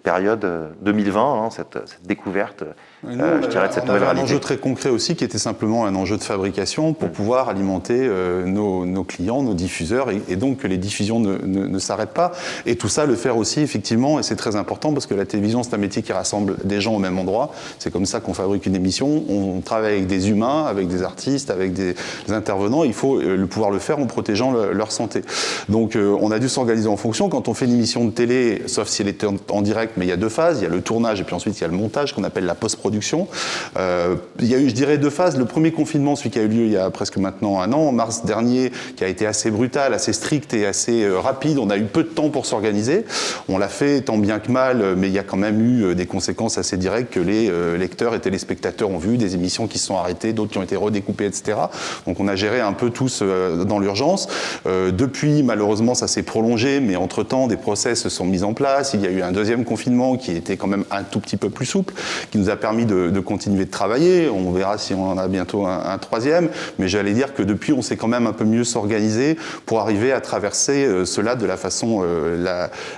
période 2020, cette découverte je dirais, de cette nouvelle réalité? Un enjeu très concret aussi qui était simplement un enjeu de fabrication pour pouvoir alimenter nos clients, nos diffuseurs et donc que les diffusions ne s'arrêtent pas. Et tout ça, le faire aussi effectivement, et c'est très important parce que la télévision, c'est un métier qui rassemble des gens au même endroit. C'est comme ça qu'on fabrique une émission. On travaille avec des humains, avec des artistes, avec des intervenants. Il faut pouvoir le faire en protégeant leur santé. Donc on a dû s'organiser en fonction. Quand on fait une émission de télé, sauf si elle est en direct, mais il y a deux phases. Il y a le tournage et puis ensuite il y a le montage qu'on appelle la post-production. Il y a eu, je dirais, deux phases. Le premier confinement, celui qui a eu lieu il y a presque maintenant un an, en mars dernier, qui a été assez brutal, assez strict et assez rapide. On a eu peu de temps pour s'organiser. On l'a fait tant bien que mal, mais il y a quand même eu des conséquences assez directes que les lecteurs et téléspectateurs ont vu, des émissions qui se sont arrêtées, d'autres qui ont été redécoupées, etc. Donc on a géré un peu tous dans l'urgence. Depuis, malheureusement, ça s'est prolongé, mais entre-temps, des process se sont mis en place. Il y a eu un deuxième confinement qui était quand même un tout petit peu plus souple, qui nous a permis de continuer de travailler. On verra si on en a bientôt un troisième, mais j'allais dire que depuis, on s'est quand même un peu mieux s'organiser pour arriver à traverser cela de la façon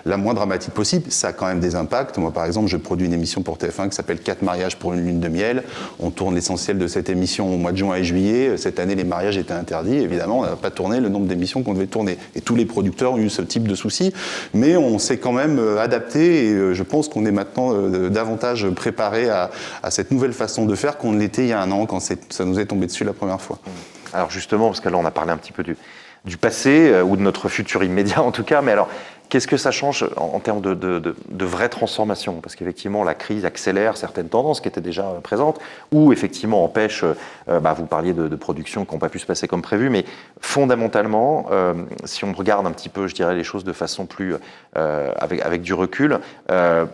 la moins dramatique possible. Ça a quand même des impacts. Moi, par exemple, je produis une émission pour TF1 qui s'appelle 4 mariages pour une lune de miel. On tourne l'essentiel de cette émission au mois de juin et juillet. Cette année, les mariages étaient interdits. Évidemment, on n'a pas tourné le nombre d'émissions qu'on devait tourner. Et tous les producteurs ont eu ce type de soucis. Mais on s'est quand même adapté et je pense qu'on est maintenant davantage préparé à cette nouvelle façon de faire qu'on l'était il y a un an quand ça nous est tombé dessus la première fois. Alors justement, parce que là on a parlé un petit peu du passé ou de notre futur immédiat en tout cas, mais alors qu'est-ce que ça change en termes de vraie transformation? Parce qu'effectivement, la crise accélère certaines tendances qui étaient déjà présentes ou effectivement empêche, vous parliez de productions qui n'ont pas pu se passer comme prévu, mais fondamentalement, si on regarde un petit peu, je dirais, les choses de façon plus avec du recul,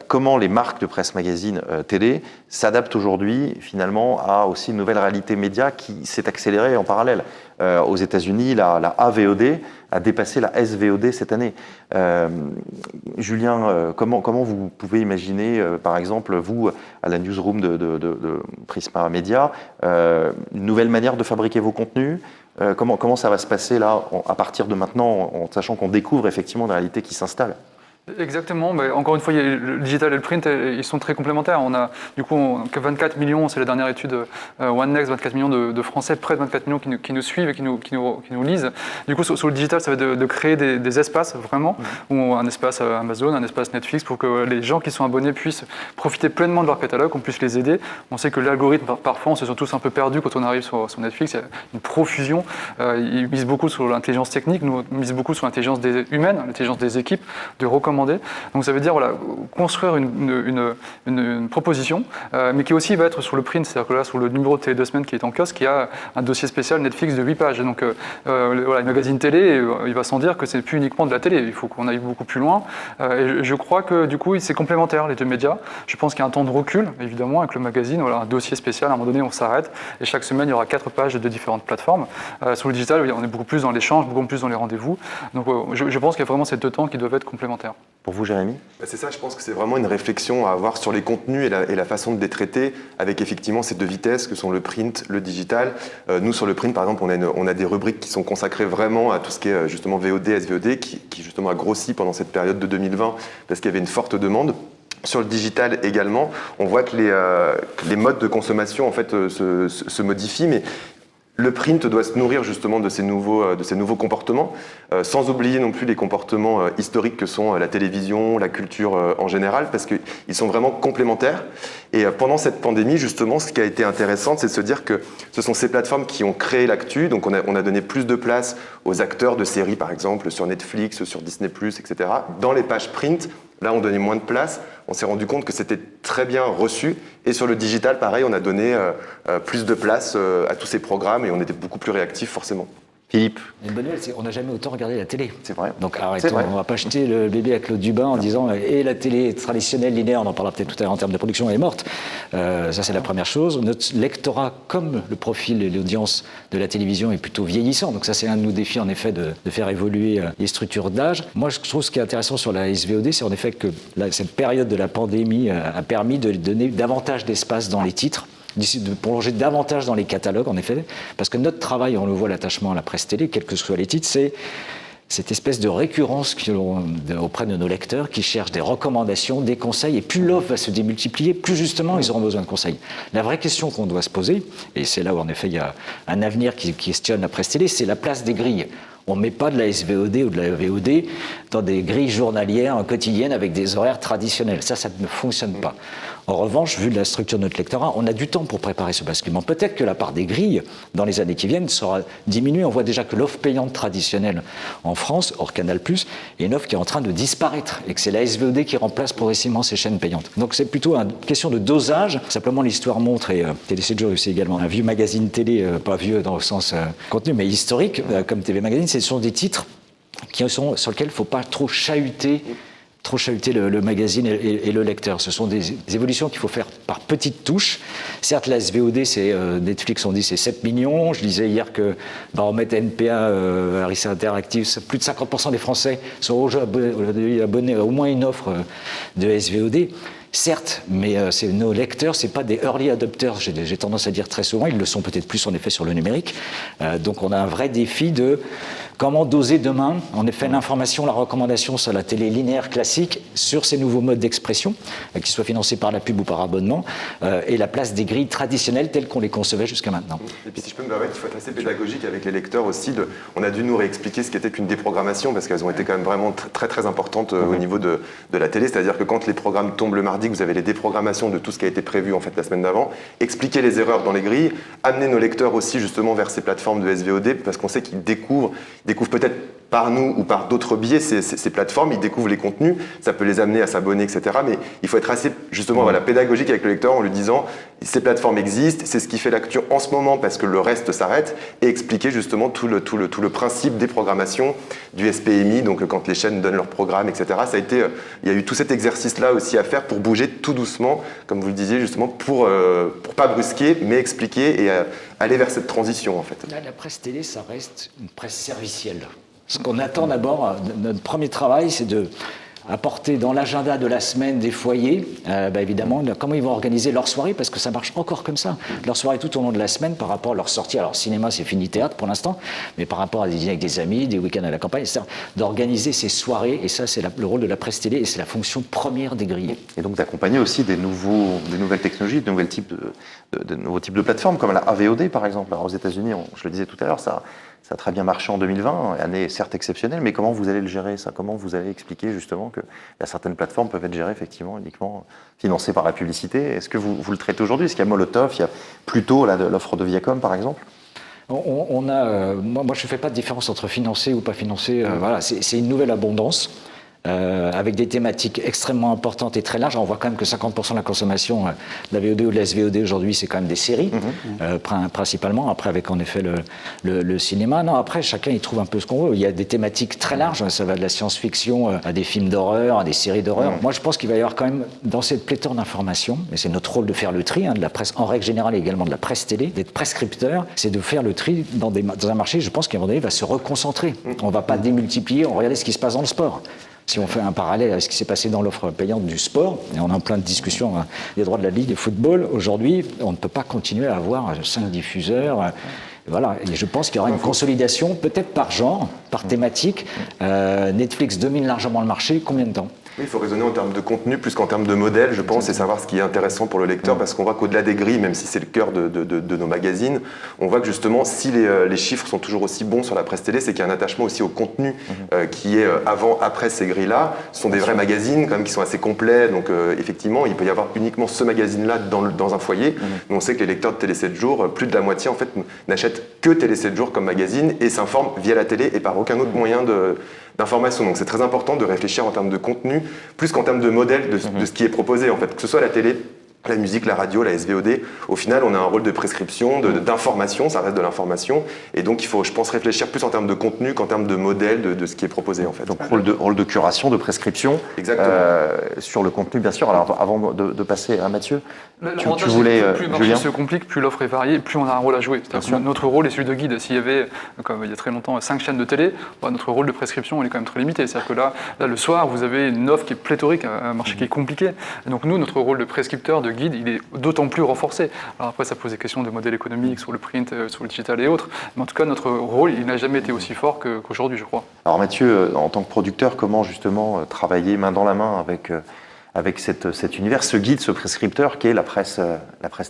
comment les marques de presse magazine télé s'adaptent aujourd'hui finalement à aussi une nouvelle réalité média qui s'est accélérée en parallèle. Aux États-Unis, la AVOD a dépassé la SVOD cette année. Julien, comment vous pouvez imaginer, par exemple, vous, à la newsroom de Prisma Media, une nouvelle manière de fabriquer vos contenus? Comment ça va se passer là, à partir de maintenant, en sachant qu'on découvre effectivement une réalité qui s'installe? Exactement, mais encore une fois, le digital et le print, ils sont très complémentaires. On a du coup 24 millions, c'est la dernière étude OneNext, 24 millions de Français, près de 24 millions qui nous suivent et qui nous lisent. Du coup, sur le digital, ça va être de créer des espaces vraiment, ou un espace Amazon, un espace Netflix, pour que les gens qui sont abonnés puissent profiter pleinement de leur catalogue, qu'on puisse les aider. On sait que l'algorithme, parfois, on se sent tous un peu perdus quand on arrive sur Netflix. Il y a une profusion. Ils misent beaucoup sur l'intelligence technique, nous on mise beaucoup sur l'intelligence humaine, l'intelligence des équipes, de recommander. Donc ça veut dire construire une proposition, mais qui aussi va être sur le print, c'est-à-dire que là, sur le numéro de Télé 2 Semaines qui est en kiosque, il y a un dossier spécial Netflix de 8 pages. Donc le magazine télé, il va sans dire que c'est plus uniquement de la télé, il faut qu'on aille beaucoup plus loin. Et je crois que du coup, c'est complémentaire, les deux médias. Je pense qu'il y a un temps de recul, évidemment, avec le magazine, un dossier spécial, à un moment donné, on s'arrête, et chaque semaine, il y aura 4 pages de différentes plateformes. Sur le digital, on est beaucoup plus dans l'échange, beaucoup plus dans les rendez-vous. Donc je pense qu'il y a vraiment ces deux temps qui doivent être complémentaires. Pour vous, Jérémy? C'est ça, je pense que c'est vraiment une réflexion à avoir sur les contenus et la façon de les traiter, avec effectivement ces deux vitesses que sont le print, le digital. Nous, sur le print, par exemple, on a des rubriques qui sont consacrées vraiment à tout ce qui est justement VOD, SVOD, qui justement a grossi pendant cette période de 2020 parce qu'il y avait une forte demande. Sur le digital également, on voit que les modes de consommation en fait se modifient, mais Le print doit se nourrir justement de ces nouveaux comportements, sans oublier non plus les comportements historiques que sont la télévision, la culture en général, parce qu'ils sont vraiment complémentaires. Et pendant cette pandémie, justement, ce qui a été intéressant, c'est de se dire que ce sont ces plateformes qui ont créé l'actu. Donc on a donné plus de place aux acteurs de séries, par exemple, sur Netflix, sur Disney+, etc. Dans les pages print, là, on donnait moins de place. On s'est rendu compte que c'était très bien reçu. Et sur le digital, pareil, on a donné plus de place à tous ces programmes et on était beaucoup plus réactifs, forcément. Philippe. Une bonne nouvelle, c'est qu'on n'a jamais autant regardé la télé. C'est vrai. Donc arrêtons, on ne va pas jeter le bébé avec l'eau du bain en disant et la télé traditionnelle, linéaire, on en parlera peut-être tout à l'heure en termes de production, elle est morte. Ça, c'est la première chose. Notre lectorat, comme le profil et l'audience de la télévision, est plutôt vieillissant. Donc ça, c'est un de nos défis, en effet, de faire évoluer les structures d'âge. Moi, je trouve ce qui est intéressant sur la SVOD, c'est en effet que cette période de la pandémie a permis de donner davantage d'espace dans les titres, de plonger davantage dans les catalogues, en effet, parce que notre travail, on le voit, l'attachement à la presse télé, quels que soient les titres, c'est cette espèce de récurrence auprès de nos lecteurs qui cherchent des recommandations, des conseils, et plus l'offre va se démultiplier, plus justement ils auront besoin de conseils. La vraie question qu'on doit se poser, et c'est là où en effet il y a un avenir qui questionne la presse télé, c'est la place des grilles. On ne met pas de la SVOD ou de la VOD dans des grilles journalières quotidiennes avec des horaires traditionnels. Ça ne fonctionne pas. En revanche, vu la structure de notre lectorat, on a du temps pour préparer ce basculement. Peut-être que la part des grilles, dans les années qui viennent, sera diminuée. On voit déjà que l'offre payante traditionnelle en France, hors Canal+, est une offre qui est en train de disparaître et que c'est la SVOD qui remplace progressivement ces chaînes payantes. Donc c'est plutôt une question de dosage. Simplement, l'histoire montre, et Télé7 Jours c'est également un vieux magazine télé, pas vieux dans le sens contenu, mais historique, comme TV Magazine, ce sont des titres sur lesquels il ne faut pas trop chahuter le magazine et le lecteur. Ce sont des évolutions qu'il faut faire par petites touches. Certes, la SVOD, Netflix, on dit c'est 7 millions. Je disais hier que baromètre NPA, Harris Interactive, plus de 50% des Français sont aujourd'hui abonnés à au moins une offre de SVOD. Certes, mais c'est nos lecteurs, c'est pas des early adopters, j'ai tendance à dire très souvent, ils le sont peut-être plus en effet sur le numérique. Donc on a un vrai défi de comment doser demain, en effet, l'information, la recommandation sur la télé linéaire classique, sur ces nouveaux modes d'expression, qu'ils soient financés par la pub ou par abonnement, et la place des grilles traditionnelles telles qu'on les concevait jusqu'à maintenant. Et puis si je peux me permettre, il faut être assez pédagogique avec les lecteurs aussi. On a dû nous réexpliquer ce qu'était qu'une déprogrammation, parce qu'elles ont été quand même vraiment très très importantes au niveau de la télé. C'est-à-dire que quand les programmes tombent le mardi, que vous avez les déprogrammations de tout ce qui a été prévu en fait la semaine d'avant, expliquer les erreurs dans les grilles, amener nos lecteurs aussi justement vers ces plateformes de SVOD, parce qu'on sait qu'ils découvrent peut-être par nous ou par d'autres biais ces plateformes, ils découvrent les contenus, ça peut les amener à s'abonner, etc. Mais il faut être assez justement pédagogique avec le lecteur en lui disant ces plateformes existent, c'est ce qui fait l'actu en ce moment parce que le reste s'arrête, et expliquer justement tout le principe des programmations du SPMI, donc quand les chaînes donnent leurs programmes, etc. Il y a eu tout cet exercice-là aussi à faire pour bouger tout doucement, comme vous le disiez justement, pour pas brusquer, mais expliquer et aller vers cette transition en fait. Là, la presse télé, ça reste une presse servicielle. Ce qu'on attend d'abord, notre premier travail, c'est de apporter dans l'agenda de la semaine des foyers, évidemment, comment ils vont organiser leur soirée, parce que ça marche encore comme ça. Leur soirée tout au long de la semaine par rapport à leur sortie. Alors, cinéma, c'est fini, théâtre pour l'instant, mais par rapport à des dîners avec des amis, des week-ends à la campagne, etc., d'organiser ces soirées, et ça, c'est le rôle de la presse télé, et c'est la fonction première des grilles. Et donc d'accompagner aussi des nouvelles technologies, de nouveaux types de plateformes, comme la AVOD par exemple. Alors, aux États-Unis, je le disais tout à l'heure, ça a très bien marché en 2020, année certes exceptionnelle, mais comment vous allez le gérer ça? Comment vous allez expliquer justement que certaines plateformes peuvent être gérées effectivement uniquement financées par la publicité? Est-ce que vous le traitez aujourd'hui? Est-ce qu'il y a Molotov, il y a plutôt l'offre de Viacom par exemple? Moi, je ne fais pas de différence entre financé ou pas financé. Voilà, c'est une nouvelle abondance. Avec des thématiques extrêmement importantes et très larges. On voit quand même que 50% de la consommation de la VOD ou de la SVOD aujourd'hui, c'est quand même des séries, principalement. Après, avec en effet le cinéma. Non, après, chacun y trouve un peu ce qu'on veut. Il y a des thématiques très larges. Ça va de la science-fiction à des films d'horreur, à des séries d'horreur. Moi, je pense qu'il va y avoir quand même, dans cette pléthore d'informations, et c'est notre rôle de faire le tri, de la presse en règle générale et également de la presse télé, d'être prescripteur, c'est de faire le tri dans un marché, je pense qu'à un moment donné, va se reconcentrer. On ne va pas démultiplier, on va regarder ce qui se passe dans le sport. Si on fait un parallèle à ce qui s'est passé dans l'offre payante du sport, et on est en plein de discussions des droits de la Ligue de football, aujourd'hui, on ne peut pas continuer à avoir 5 diffuseurs. Voilà, et je pense qu'il y aura une consolidation, peut-être par genre, par thématique. Netflix domine largement le marché, combien de temps ? Oui, il faut raisonner en termes de contenu plus qu'en termes de modèle, je pense, et savoir ce qui est intéressant pour le lecteur, parce qu'on voit qu'au-delà des grilles, même si c'est le cœur de nos magazines, on voit que justement, si les chiffres sont toujours aussi bons sur la presse télé, c'est qu'il y a un attachement aussi au contenu qui est avant, après ces grilles-là. Ce sont des vrais magazines quand même qui sont assez complets, donc effectivement, il peut y avoir uniquement ce magazine-là dans un foyer. Mais on sait que les lecteurs de Télé 7 jours, plus de la moitié en fait n'achètent que Télé 7 jours comme magazine et s'informent via la télé et par aucun autre moyen d'information. Donc c'est très important de réfléchir en termes de contenu, plus qu'en termes de modèle de ce qui est proposé, en fait, que ce soit la télé, la musique, la radio, la SVOD. Au final, on a un rôle de prescription, d'information, ça reste de l'information. Et donc, il faut, je pense, réfléchir plus en termes de contenu qu'en termes de modèle de ce qui est proposé, en fait. Donc, rôle de curation, de prescription. Exactement. Sur le contenu, bien sûr. Alors, avant de passer à Mathieu, L'avantage, tu voulais, c'est que plus le marché Julien se complique, plus l'offre est variée, plus on a un rôle à jouer. Notre rôle est celui de guide. S'il y avait, comme il y a très longtemps, 5 chaînes de télé, notre rôle de prescription il est quand même très limité. C'est-à-dire que là, le soir, vous avez une offre qui est pléthorique, un marché qui est compliqué. Et donc nous, notre rôle de prescripteur, de guide, il est d'autant plus renforcé. Alors après, ça pose des questions de modèle économique sur le print, sur le digital et autres. Mais en tout cas, notre rôle, il n'a jamais été aussi fort qu'aujourd'hui, je crois. Alors Mathieu, en tant que producteur, comment justement travailler main dans la main avec cet univers, ce guide, ce prescripteur qui est la presse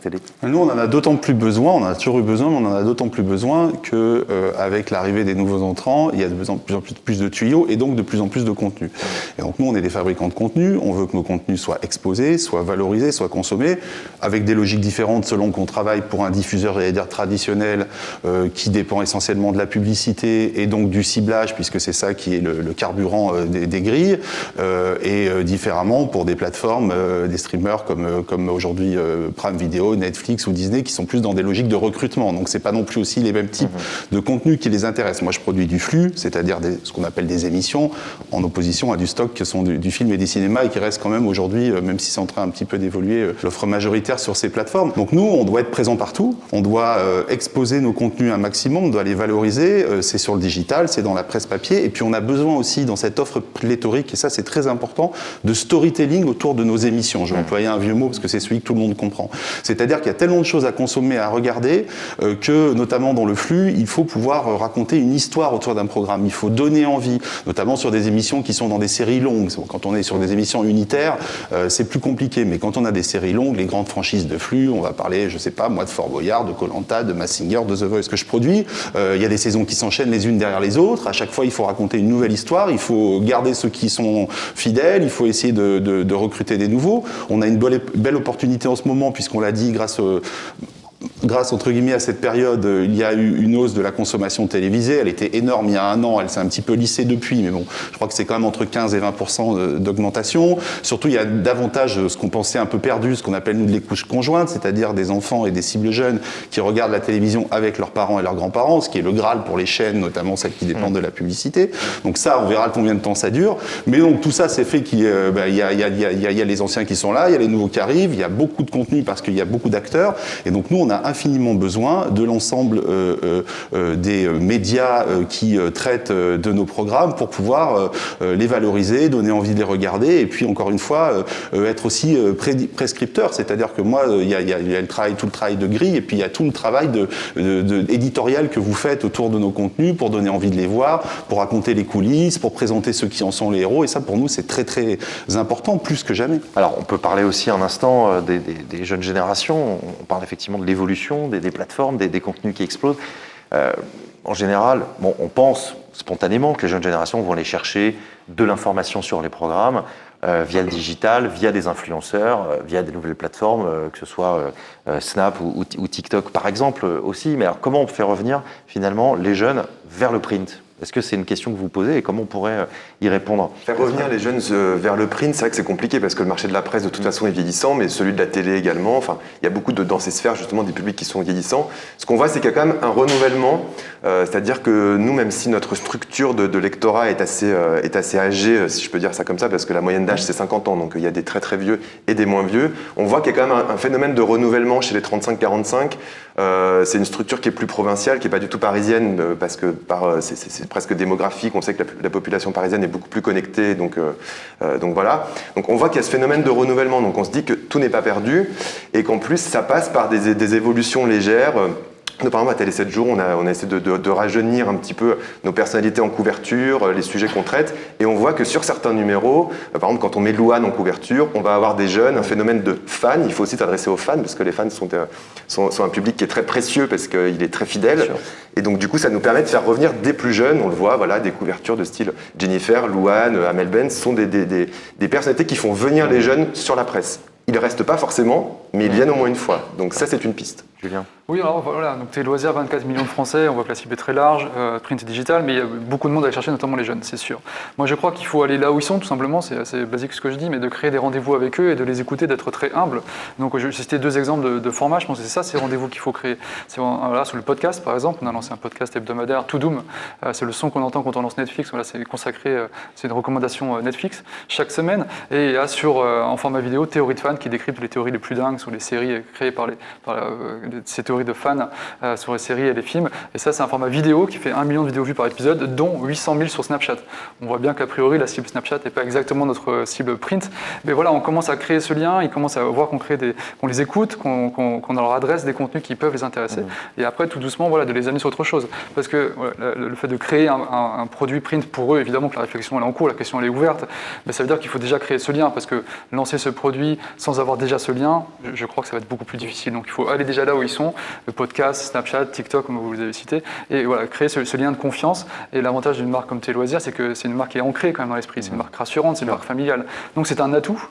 télé? Nous, on en a d'autant plus besoin, on en a toujours eu besoin, mais on en a d'autant plus besoin qu'avec l'arrivée des nouveaux entrants, il y a de plus en plus de tuyaux et donc de plus en plus de contenu. Et donc nous, on est des fabricants de contenu, on veut que nos contenus soient exposés, soient valorisés, soient consommés, avec des logiques différentes selon qu'on travaille pour un diffuseur, j'allais dire, traditionnel, qui dépend essentiellement de la publicité et donc du ciblage, puisque c'est ça qui est le carburant des grilles, et différemment pour des plateformes, des streamers comme aujourd'hui Prime Video, Netflix ou Disney, qui sont plus dans des logiques de recrutement. Donc c'est pas non plus aussi les mêmes types de contenus qui les intéressent. Moi je produis du flux, c'est-à-dire ce qu'on appelle des émissions, en opposition à du stock qui sont du film et des cinémas et qui reste quand même aujourd'hui, même si c'est en train un petit peu d'évoluer, l'offre majoritaire sur ces plateformes. Donc nous, on doit être présent partout, on doit exposer nos contenus un maximum, on doit les valoriser, c'est sur le digital, c'est dans la presse papier, et puis on a besoin aussi dans cette offre pléthorique, et ça c'est très important, de storytelling autour de nos émissions. Je vais employer un vieux mot parce que c'est celui que tout le monde comprend. C'est-à-dire qu'il y a tellement de choses à consommer, à regarder, que notamment dans le flux, il faut pouvoir raconter une histoire autour d'un programme. Il faut donner envie, notamment sur des émissions qui sont dans des séries longues. Quand on est sur des émissions unitaires, c'est plus compliqué. Mais quand on a des séries longues, les grandes franchises de flux, on va parler, je sais pas, moi de Fort Boyard, de Koh-Lanta, de Masked Singer, de The Voice que je produis. Il y a des saisons qui s'enchaînent les unes derrière les autres. À chaque fois, il faut raconter une nouvelle histoire. Il faut garder ceux qui sont fidèles. Il faut essayer de recruter des nouveaux. On a une belle opportunité en ce moment, puisqu'on l'a dit, grâce entre guillemets à cette période, il y a eu une hausse de la consommation télévisée. Elle était énorme il y a un an, elle s'est un petit peu lissée depuis, mais bon, je crois que c'est quand même entre 15 et 20% d'augmentation. Surtout, il y a davantage ce qu'on pensait un peu perdu, ce qu'on appelle nous les couches conjointes, c'est-à-dire des enfants et des cibles jeunes qui regardent la télévision avec leurs parents et leurs grands-parents, ce qui est le Graal pour les chaînes, notamment celles qui dépendent de la publicité. Donc ça, on verra combien de temps ça dure. Mais donc tout ça, c'est fait qu'il y a les anciens qui sont là, il y a les nouveaux qui arrivent, il y a beaucoup de contenu parce qu'il y a beaucoup d'acteurs. Et donc nous, on a infiniment besoin de l'ensemble des médias qui traitent de nos programmes pour pouvoir les valoriser, donner envie de les regarder et puis encore une fois être aussi prescripteur, c'est-à-dire que moi il y a tout le travail de grille et puis il y a tout le travail éditorial que vous faites autour de nos contenus pour donner envie de les voir, pour raconter les coulisses, pour présenter ceux qui en sont les héros et ça pour nous c'est très très important, plus que jamais. Alors on peut parler aussi un instant des jeunes générations, on parle effectivement de l'évolution des plateformes, des contenus qui explosent. En général, on pense spontanément que les jeunes générations vont aller chercher de l'information sur les programmes via le digital, via des influenceurs, via des nouvelles plateformes, que ce soit Snap ou TikTok par exemple aussi. Mais alors comment on fait revenir finalement les jeunes vers le print ? Est-ce que c'est une question que vous posez et comment on pourrait y répondre ? Faire revenir les jeunes vers le print, c'est vrai que c'est compliqué parce que le marché de la presse de toute façon est vieillissant, mais celui de la télé également. Enfin, il y a beaucoup dans ces sphères justement des publics qui sont vieillissants. Ce qu'on voit, c'est qu'il y a quand même un renouvellement, c'est-à-dire que nous, même si notre structure de lectorat est assez âgée, si je peux dire ça comme ça, parce que la moyenne d'âge c'est 50 ans, donc il y a des très très vieux et des moins vieux, on voit qu'il y a quand même un phénomène de renouvellement chez les 35-45. C'est une structure qui est plus provinciale, qui n'est pas du tout parisienne, parce que c'est presque démographique. On sait que la population parisienne est beaucoup plus connectée, donc voilà. Donc on voit qu'il y a ce phénomène de renouvellement, donc on se dit que tout n'est pas perdu, et qu'en plus ça passe par des évolutions légères. Nous, par exemple, à Télé 7 jours, on a essayé de rajeunir un petit peu nos personnalités en couverture, les sujets qu'on traite, et on voit que sur certains numéros, par exemple, quand on met Louane en couverture, on va avoir des jeunes, un phénomène de fans. Il faut aussi s'adresser aux fans, parce que les fans sont un public qui est très précieux, parce qu'il est très fidèle. Et donc, du coup, ça nous permet de faire revenir des plus jeunes. On le voit, voilà, des couvertures de style Jennifer, Louane, Amel Ben, sont des personnalités qui font venir les jeunes sur la presse. Ils ne restent pas forcément, mais ils viennent au moins une fois. Donc ça, c'est une piste. Julien. Oui, alors voilà, donc Télé Loisirs, 24 millions de Français, on voit que la cible est très large, print et digital, mais il y a beaucoup de monde à aller chercher, notamment les jeunes, c'est sûr. Moi, je crois qu'il faut aller là où ils sont, tout simplement, c'est assez basique ce que je dis, mais de créer des rendez-vous avec eux et de les écouter, d'être très humble. Donc, j'ai cité 2 exemples de formats, je pense que c'est ça, ces rendez-vous qu'il faut créer. C'est là, sur le podcast, par exemple, on a lancé un podcast hebdomadaire, To Doom, c'est le son qu'on entend quand on lance Netflix, voilà, c'est consacré, c'est une recommandation Netflix, chaque semaine, et il y a en format vidéo, Théorie de fans, qui décrypte les théories les plus dingues sur les séries créées par ces théories de fans sur les séries et les films. Et ça, c'est un format vidéo qui fait 1 million de vidéos vues par épisode, dont 800 000 sur Snapchat. On voit bien qu'a priori, la cible Snapchat n'est pas exactement notre cible print. Mais voilà, on commence à créer ce lien, ils commencent à voir qu'on les écoute, qu'on leur adresse des contenus qui peuvent les intéresser. Et après, tout doucement, voilà, de les amener sur autre chose. Parce que voilà, le fait de créer un produit print pour eux, évidemment que la réflexion elle est en cours, la question elle est ouverte, mais ça veut dire qu'il faut déjà créer ce lien. Parce que lancer ce produit sans avoir déjà ce lien, je crois que ça va être beaucoup plus difficile. Donc il faut aller déjà là où ils sont, le podcast, Snapchat, TikTok, comme vous les avez cités, et voilà, créer ce lien de confiance. Et l'avantage d'une marque comme Télé Loisirs, c'est que c'est une marque qui est ancrée quand même dans l'esprit, c'est une marque rassurante, c'est une marque familiale. Donc c'est un atout,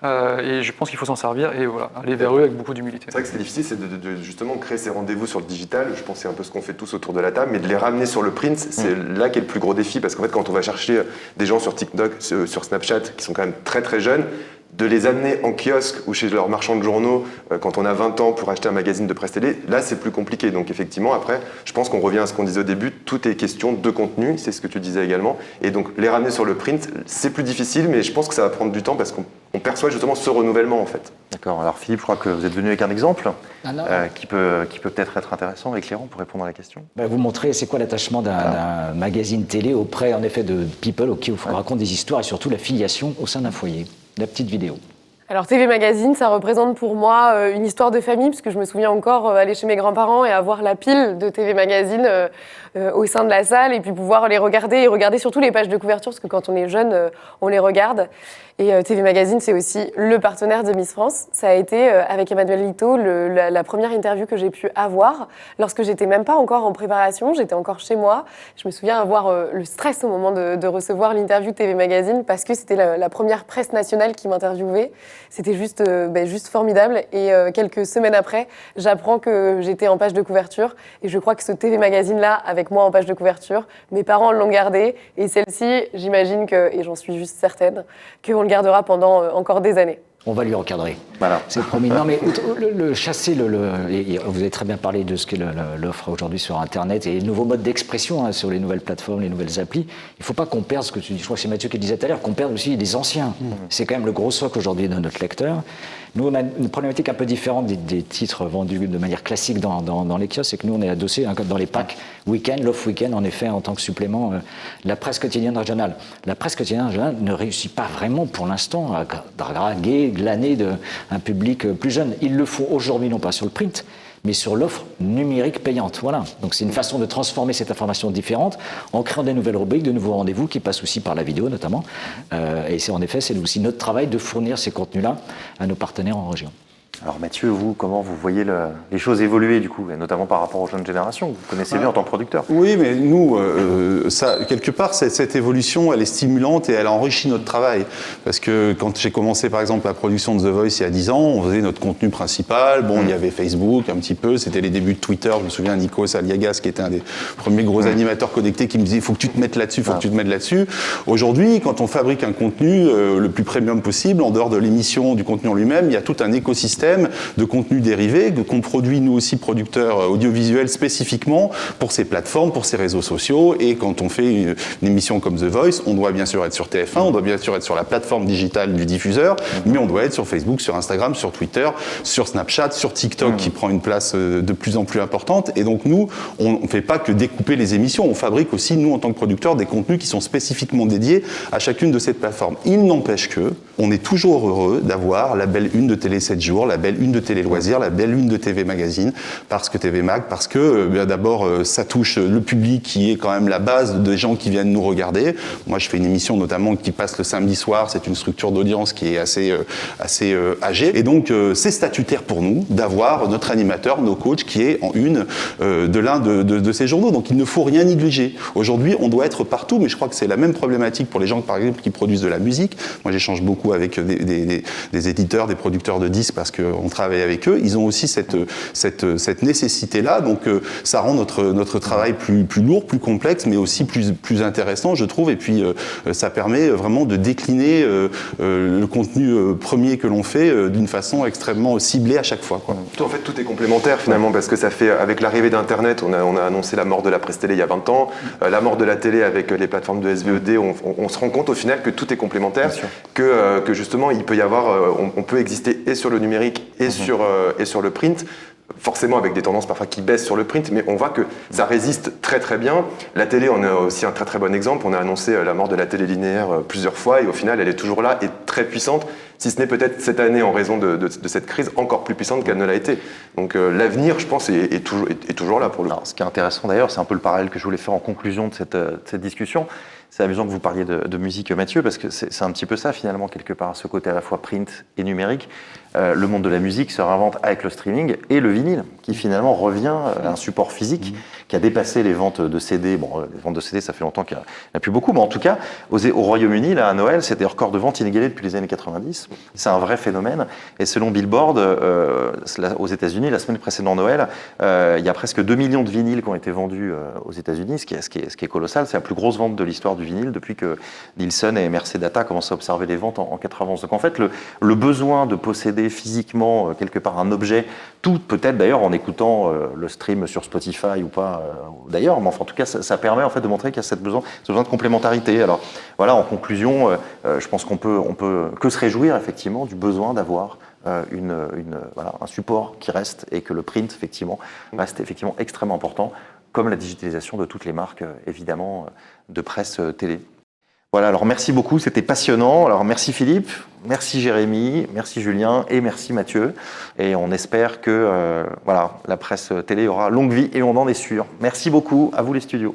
et je pense qu'il faut s'en servir et voilà, aller vers eux avec beaucoup d'humilité. C'est vrai que c'est difficile, c'est de justement créer ces rendez-vous sur le digital. Je pense que c'est un peu ce qu'on fait tous autour de la table, mais de les ramener sur le print, c'est là qu'est le plus gros défi, parce qu'en fait, quand on va chercher des gens sur TikTok, sur Snapchat, qui sont quand même très très jeunes, de les amener en kiosque ou chez leurs marchands de journaux quand on a 20 ans pour acheter un magazine de presse télé, là c'est plus compliqué. Donc effectivement, après, je pense qu'on revient à ce qu'on disait au début, tout est question de contenu, c'est ce que tu disais également. Et donc les ramener sur le print, c'est plus difficile, mais je pense que ça va prendre du temps parce qu'on perçoit justement ce renouvellement en fait. D'accord, alors Philippe, je crois que vous êtes venu avec un exemple qui peut peut-être être intéressant, éclairant pour répondre à la question. Vous montrez c'est quoi l'attachement d'un magazine télé auprès en effet de people auxquels il raconte des histoires et surtout la filiation au sein d'un foyer. La petite vidéo. Alors TV Magazine, ça représente pour moi une histoire de famille, parce que je me souviens encore aller chez mes grands-parents et avoir la pile de TV Magazine au sein de la salle, et puis pouvoir les regarder, et regarder surtout les pages de couverture, parce que quand on est jeune, on les regarde. Et TV Magazine, c'est aussi le partenaire de Miss France. Ça a été, avec Emmanuel Lito, la première interview que j'ai pu avoir, lorsque j'étais même pas encore en préparation, j'étais encore chez moi. Je me souviens avoir le stress au moment de recevoir l'interview de TV Magazine, parce que c'était la première presse nationale qui m'interviewait. C'était juste formidable. Et quelques semaines après, j'apprends que j'étais en page de couverture. Et je crois que ce TV Magazine-là, avec moi en page de couverture, mes parents l'ont gardé. Et celle-ci, j'imagine que, et j'en suis juste certaine, qu'on le gardera pendant encore des années. On va lui encadrer. Voilà. C'est promis. Non, mais le chasser, et vous avez très bien parlé de ce qu'est l'offre aujourd'hui sur Internet et les nouveaux modes d'expression sur les nouvelles plateformes, les nouvelles applis. Il ne faut pas qu'on perde ce que tu dis. Je crois que c'est Mathieu qui le disait tout à l'heure, qu'on perde aussi les anciens. C'est quand même le gros socle aujourd'hui de notre lecteur. Nous, on a une problématique un peu différente des titres vendus de manière classique dans les kiosques, c'est que nous, on est adossé dans les packs week-end, l'off week-end, en effet, en tant que supplément, la presse quotidienne régionale. La presse quotidienne régionale ne réussit pas vraiment, pour l'instant, à draguer, glaner un public plus jeune. Ils le font aujourd'hui, non pas sur le print, mais sur l'offre numérique payante. Voilà. Donc c'est une façon de transformer cette information différente en créant des nouvelles rubriques, de nouveaux rendez-vous qui passent aussi par la vidéo notamment. Et c'est en effet, c'est aussi notre travail de fournir ces contenus-là à nos partenaires en région. Alors Mathieu, vous, comment vous voyez les choses évoluer du coup, et notamment par rapport aux jeunes générations, que vous connaissez bien en tant que producteur? Oui, mais nous, quelque part, cette évolution, elle est stimulante et elle enrichit notre travail. Parce que quand j'ai commencé, par exemple, la production de The Voice il y a 10 ans, on faisait notre contenu principal. Bon, il y avait Facebook un petit peu, c'était les débuts de Twitter. Je me souviens, Nikos Aliagas, qui était un des premiers gros animateurs connectés, qui me disait, il faut que tu te mettes là-dessus, il faut que tu te mettes là-dessus. Aujourd'hui, quand on fabrique un contenu le plus premium possible, en dehors de l'émission, du contenu en lui-même, il y a tout un écosystème de contenus dérivés qu'on produit nous aussi producteurs audiovisuels spécifiquement pour ces plateformes, pour ces réseaux sociaux. Et quand on fait une émission comme The Voice, on doit bien sûr être sur TF1, on doit bien sûr être sur la plateforme digitale du diffuseur, mais on doit être sur Facebook, sur Instagram, sur Twitter, sur Snapchat, sur TikTok qui prend une place de plus en plus importante. Et donc nous, on ne fait pas que découper les émissions, on fabrique aussi, nous en tant que producteurs, des contenus qui sont spécifiquement dédiés à chacune de ces plateformes. Il n'empêche que on est toujours heureux d'avoir la belle une de Télé 7 jours, la la belle une de Télé Loisirs, la belle une de TV Magazine, parce que TV Mag, parce que d'abord ça touche le public qui est quand même la base des gens qui viennent nous regarder. Moi je fais une émission notamment qui passe le samedi soir, c'est une structure d'audience qui est assez âgée, et donc c'est statutaire pour nous d'avoir notre animateur, nos coachs, qui est en une de l'un de ces journaux, donc il ne faut rien négliger. Aujourd'hui on doit être partout, mais je crois que c'est la même problématique pour les gens par exemple qui produisent de la musique. Moi j'échange beaucoup avec des éditeurs, des producteurs de disques parce qu'on travaille avec eux. Ils ont aussi cette nécessité-là, donc ça rend notre travail plus lourd, plus complexe, mais aussi plus intéressant, je trouve. Et puis ça permet vraiment de décliner le contenu premier que l'on fait d'une façon extrêmement ciblée à chaque fois, quoi. En fait, tout est complémentaire finalement, parce que ça fait, avec l'arrivée d'Internet, on a annoncé la mort de la presse télé il y a 20 ans, la mort de la télé avec les plateformes de SVOD, on se rend compte au final que tout est complémentaire, que justement il peut y avoir, on peut exister et sur le numérique et sur le print. Forcément avec des tendances parfois qui baissent sur le print, mais on voit que ça résiste très très bien. La télé, on a aussi un très très bon exemple. On a annoncé la mort de la télé linéaire plusieurs fois et au final elle est toujours là et très puissante, si ce n'est peut-être cette année en raison de cette crise encore plus puissante qu'elle ne l'a été. Donc l'avenir, je pense, est toujours là pour le coup. Ce qui est intéressant d'ailleurs, c'est un peu le parallèle que je voulais faire en conclusion de cette discussion. C'est amusant que vous parliez de musique, Mathieu, parce que c'est un petit peu ça finalement, quelque part, ce côté à la fois print et numérique. Le monde de la musique se réinvente avec le streaming et le vinyle, qui finalement revient à un support physique qui a dépassé les ventes de CD. Bon, les ventes de CD, ça fait longtemps qu'il n'y en a plus beaucoup, mais en tout cas, au Royaume-Uni, là, à Noël, c'est des records de ventes inégalés depuis les années 90. C'est un vrai phénomène. Et selon Billboard, aux États-Unis, la semaine précédant Noël, il y a presque 2 millions de vinyles qui ont été vendus aux États-Unis, ce qui est colossal. C'est la plus grosse vente de l'histoire du vinyle depuis que Nielsen et MRC Data commencent à observer les ventes en 91. Donc en fait, le besoin de posséder physiquement quelque part un objet, tout peut-être d'ailleurs en écoutant le stream sur Spotify ou pas d'ailleurs, mais enfin en tout cas ça permet en fait de montrer qu'il y a ce besoin de complémentarité. Alors voilà, en conclusion, je pense qu'on peut que se réjouir effectivement du besoin d'avoir un support qui reste et que le print effectivement reste effectivement extrêmement important, comme la digitalisation de toutes les marques évidemment de presse télé. Voilà, alors merci beaucoup, c'était passionnant. Alors merci Philippe, merci Jérémy, merci Julien et merci Mathieu. Et on espère que la presse télé aura longue vie et on en est sûr. Merci beaucoup, à vous les studios.